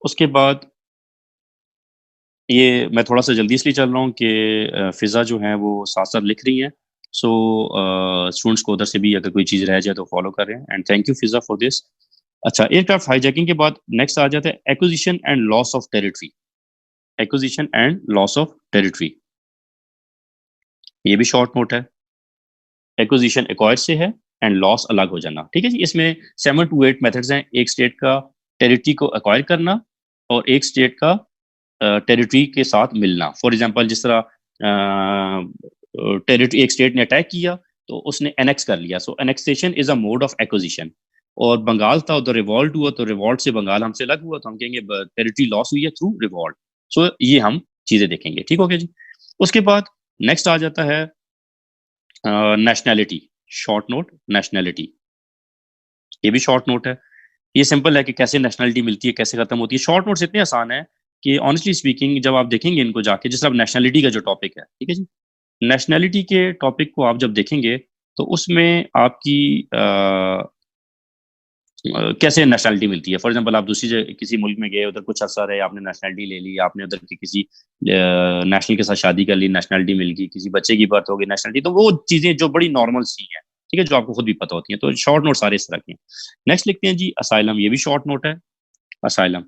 उसके बाद ये मैं थोड़ा सा जल्दी इसलिए चल रहा हूँ कि फिजा जो है वो साथ साथ लिख रही हैं। सो स्टूडेंट्स को उधर से भी अगर कोई चीज़ रह जाए तो फॉलो करें। And thank you Fiza for this. अच्छा, एयरक्राफ्ट हाईजैकिंग के बाद नेक्स्ट आ जाता है acquisition and loss of territory. Acquisition and loss of territory, ये भी शॉर्ट नोट है। एक्विजिशन एक्वायर से है, एंड लॉस अलग हो जाना। ठीक है जी। इसमें 7 to 8 मेथड्स हैं। एक स्टेट का टेरिटरी को एक्वायर करना, और एक स्टेट का टेरिटरी के साथ मिलना। फॉर एग्जांपल, जिस तरह टेरिटरी एक स्टेट ने अटैक किया तो उसने एनेक्स कर लिया। So annexation is a mode of acquisition. और बंगाल था, उधर रिवॉल्ट हुआ, तो रिवॉल्ट से बंगाल हमसे अलग हुआ, तो हम कहेंगे टेरिटरी लॉस हुई है थ्रू रिवॉल्ट। सो ये हम चीजें देखेंगे। ठीक हो गया जी। उसके बाद नेक्स्ट आ जाता है नेशनैलिटी। शॉर्ट नोट, नेशनैलिटी, ये भी शॉर्ट नोट है। ये सिंपल है कि कैसे नेशनलिटी मिलती है, कैसे खत्म होती है। शॉर्ट नोट्स इतने आसान है कि ऑनेस्टली स्पीकिंग जब आप देखेंगे इनको जाके, जिस तरह नेशनलिटी का जो टॉपिक है, ठीक है जी, नेशनलिटी के टॉपिक को आप जब देखेंगे तो उसमें आपकी कैसे नेशनलिटी मिलती है। फॉर एग्जांपल, आप दूसरी जगह किसी मुल्क में गए, उधर कुछ अर्सा रहे, आपने नेशनलिटी ले ली, आपने उधर के किसी नेशनल के साथ शादी कर ली, नेशनलिटी मिल गई, किसी बच्चे की बर्थ हो गई, नेशनलिटी। तो वो चीजें जो बड़ी नॉर्मल सी हैं, ठीक है, जो आपको खुद भी पता होती हैं। तो शॉर्ट नोट सारे इस तरह के हैं। नेक्स्ट लिखते हैं जी असाइलम। ये भी शॉर्ट नोट है, असाइलम,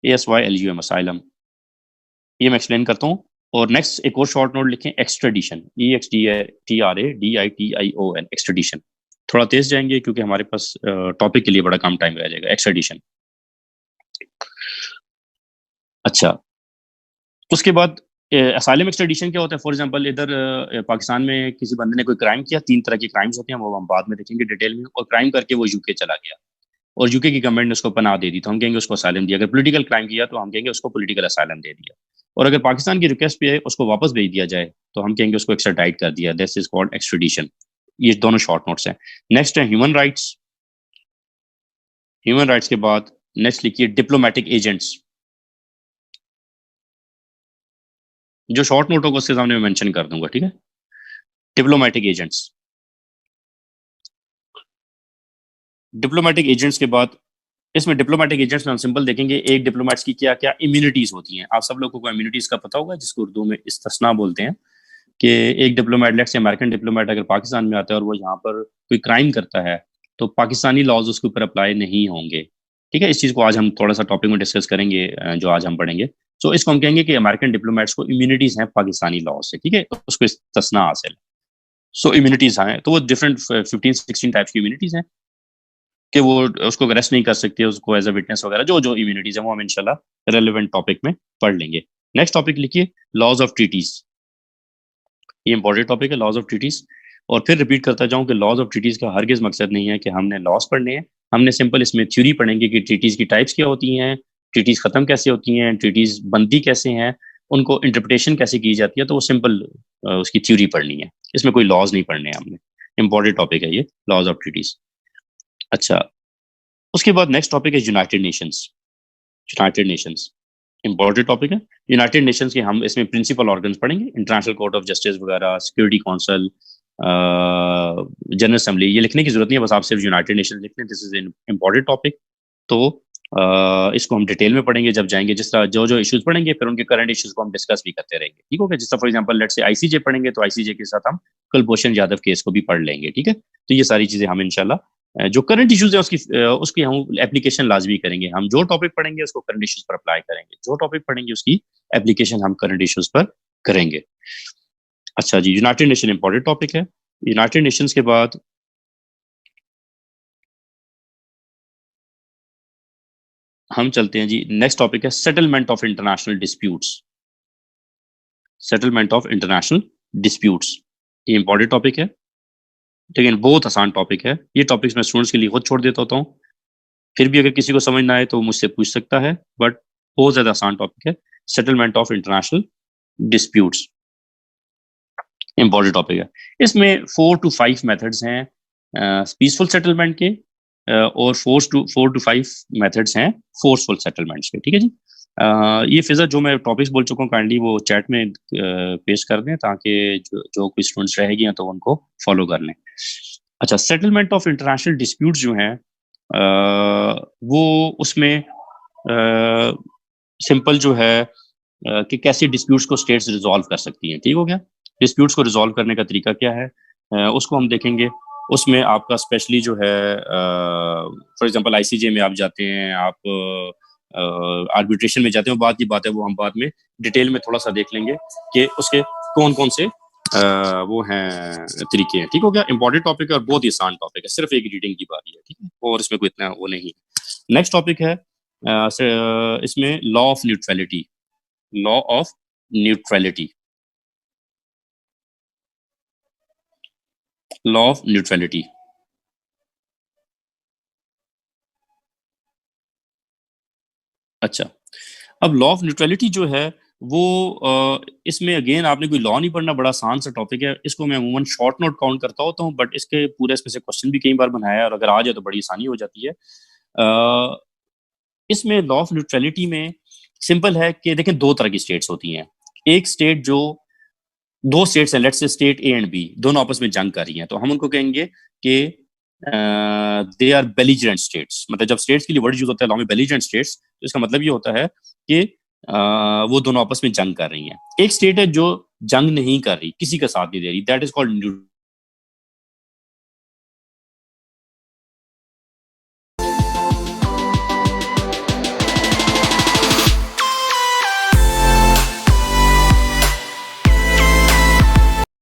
ASYLUM, असाइलम। ये मैं एक्सप्लेन करता हूँ। और नेक्स्ट एक और शॉर्ट नोट लिखें, एक्सट्रेडिशन, EXTRADITION, एक्सट्रेडिशन। थोड़ा तेज जाएंगे क्योंकि हमारे पास टॉपिक के लिए बड़ा कम टाइम रह जाएगा। एक्सट्रेडिशन। अच्छा, उसके बाद असाइलम एक्सट्रेडिशन क्या होता है। फॉर एग्जांपल, इधर पाकिस्तान में किसी बंदे ने कोई क्राइम किया। 3 तरह के क्राइम्स होते हैं, वो हम बाद में देखेंगे डिटेल में। और क्राइम करके वो यूके चला गया, और यूके की गवर्नमेंट ने उसको पनाह दे दी, तो हम कहेंगे उसको असाइलम दिया। अगर पॉलिटिकल क्राइम किया तो हम कहेंगे उसको पॉलिटिकल असाइलम दे दिया। और अगर पाकिस्तान की रिक्वेस्ट पे उसको वापस भेज दिया जाए तो हम कहेंगे उसको एक्स्ट्राडाइट कर दिया। This is called extradition. ये दोनों शॉर्ट नोट्स हैं। नेक्स्ट है ह्यूमन राइट्स। ह्यूमन राइट्स के बाद नेक्स्ट लिखिए डिप्लोमेटिक एजेंट्स। जो शॉर्ट नोट होगा उसके सामने मैं मेंशन कर दूंगा, ठीक है। Diplomatic agents. डिप्लोमेटिक एजेंट्स के बाद इसमें डिप्लोमेटिक एजेंट्स में हम सिंपल देखेंगे एक डिप्लोमेट्स की क्या क्या इम्यूनिटीज होती हैं। आप सब लोगों को इम्यूनिटीज का पता होगा, जिसको उर्दू में इस्तिस्ना बोलते हैं। कि एक diplomat, let's say American diplomat, अगर पाकिस्तान में आता है और वो यहाँ पर कोई क्राइम करता है, तो पाकिस्तानी लॉज उसके ऊपर अप्लाई नहीं होंगे। ठीक है, इस चीज़ को आज हम थोड़ा सा टॉपिक में डिस्कस करेंगे, जो आज हम पढ़ेंगे। तो इसको हम कहेंगे कि अमेरिकन डिप्लोमेट्स को इम्यूनिटीज हैं पाकिस्तानी लॉ से, ठीक है, उसको इस्तिस्ना हासिल। सो इम्यूनिटीज हैं, तो वो डिफरेंट 15-16 टाइप्स की इम्यूनिटीज हैं कि वो उसको अरेस्ट नहीं कर सकते, उसको एज अ विटनेस वगैरह, जो जो इम्यूनिटीज है वो हम इंशाल्लाह रेलिवेंट टॉपिक में पढ़ लेंगे। नेक्स्ट टॉपिक लिखिए लॉज ऑफ ट्रीटीज। ये इंपॉर्टेंट टॉपिक है, लॉज ऑफ ट्रीटीज। और फिर रिपीट करता जाऊं कि लॉज ऑफ ट्रीटीज का हरगिज मकसद नहीं है कि हमने लॉस पढ़ने हैं। हमने सिंपल इसमें थ्योरी पढ़ेंगे कि ट्रीटीज की टाइप्स क्या होती हैं, ट्रीटीज खत्म कैसे होती हैं, ट्रीटीज बनती कैसे हैं, उनको इंटरप्रिटेशन कैसे की जाती है। तो वो सिंपल उसकी थ्योरी पढ़नी है, इसमें कोई लॉज नहीं पढ़ने हैं हमने। इंपॉर्टेंट टॉपिक है ये, लॉज ऑफ ट्रीटीज। अच्छा, उसके बाद नेक्स्ट टॉपिक है United Nations. United Nations important topic है। यूनाइटेड नेशंस के हम इसमें प्रिंसिपल ऑर्गन्स पढ़ेंगे, इंटरनेशनल कोर्ट ऑफ जस्टिस वगैरह, सिक्योरिटी काउंसिल, जनरल असेंबली। ये लिखने की जरूरत नहीं है, बस आप सिर्फ यूनाइटेड नेशन लिख लें। This is an important topic. तो इसको हम डिटेल में पढ़ेंगे जब जाएंगे। जिस तरह जो जो इश्यूज पढ़ेंगे, फिर उनके करंट इश्यूज को हम डिस्कस भी करते रहेंगे, ठीक है। जिस तरह for example let's say ICJ पढ़ेंगे, तो आईसीजे के साथ हम कुलभूषण यादव केस को भी पढ़ लेंगे, ठीक है। तो ये सारी चीजें हम इंशाल्लाह जो करंट इश्यूज है उसकी हम एप्लीकेशन लाजमी करेंगे। हम जो टॉपिक पढ़ेंगे उसको करंट इश्यूज पर अप्लाई करेंगे, जो टॉपिक पढ़ेंगे उसकी एप्लीकेशन हम करंट इश्यूज पर करेंगे। अच्छा जी, यूनाइटेड नेशन इंपॉर्टेंट टॉपिक है। यूनाइटेड नेशंस के बाद हम चलते हैं जी, नेक्स्ट टॉपिक है settlement of international disputes. Settlement of international disputes, ये इंपॉर्टेंट टॉपिक है, लेकिन बहुत आसान टॉपिक है। ये टॉपिक्स मैं स्टूडेंट्स के लिए खुद छोड़ देता हूँ, फिर भी अगर किसी को समझ ना आए तो मुझसे पूछ सकता है, बट बहुत ज्यादा आसान टॉपिक है। Settlement of international disputes important topic है। इसमें 4 to 5 मेथड्स हैं पीसफुल सेटलमेंट के, और 4 to 5 मेथड्स हैं फोर्सफुल सेटलमेंट्स के। ठीक है जी। ये फिजा जो मैं टॉपिक्स बोल चुका हूँ काइंडली वो चैट में पेश कर दें, ताकि जो कोई स्टूडेंट्स रह गए हैं तो उनको फॉलो कर लें। अच्छा, सेटलमेंट ऑफ इंटरनेशनल डिस्प्यूट्स जो हैं वो उसमें सिंपल जो है कि कैसे डिस्प्यूट्स को स्टेट्स रिजॉल्व कर सकती हैं। ठीक हो गया। डिस्प्यूट्स को रिजॉल्व करने का तरीका क्या है उसको हम देखेंगे। उसमें आपका स्पेशली जो है फॉर एग्जांपल आईसीजे में आप जाते हैं, आप आर्बिट्रेशन में जाते हैं, बात की बात है वो हम बाद में डिटेल में थोड़ा सा देख लेंगे कि उसके कौन कौन से वो हैं तरीके हैं। ठीक हो गया। इंपॉर्टेंट टॉपिक है और बहुत ही आसान टॉपिक है, सिर्फ एक रीडिंग की बारी है। ठीक है, और इसमें कोई इतना वो नहीं है। नेक्स्ट टॉपिक है इसमें law of neutrality. Law of neutrality, law of neutrality. अच्छा, अब लॉ ऑफ न्यूट्रलिटी जो है वो इसमें अगेन आपने कोई लॉ नहीं पढ़ना, बड़ा आसान सा टॉपिक है। इसको मैं अमूमन शॉर्ट नोट काउंट करता होता हूँ, बट इसके पूरे इसमें से क्वेश्चन भी कई बार बनाया है, और अगर आ जाए तो बड़ी आसानी हो जाती है। इसमें लॉ ऑफ न्यूट्रलिटी में सिंपल है कि देखें, दो तरह की स्टेट्स होती हैं। एक स्टेट जो दो स्टेट्स हैं, let's say state A and B, दोनों आपस में जंग कर रही हैं, तो हम उनको कहेंगे कि दे आर बेलिजेरेंट स्टेट्स। मतलब जब स्टेट्स के लिए वर्ड यूज होता है लॉ में बेलिजेरेंट स्टेट्स, तो इसका मतलब ये होता है कि वो दोनों आपस में जंग कर रही हैं। एक स्टेट है जो जंग नहीं कर रही, किसी का साथ नहीं दे रही, दैट इज कॉल्ड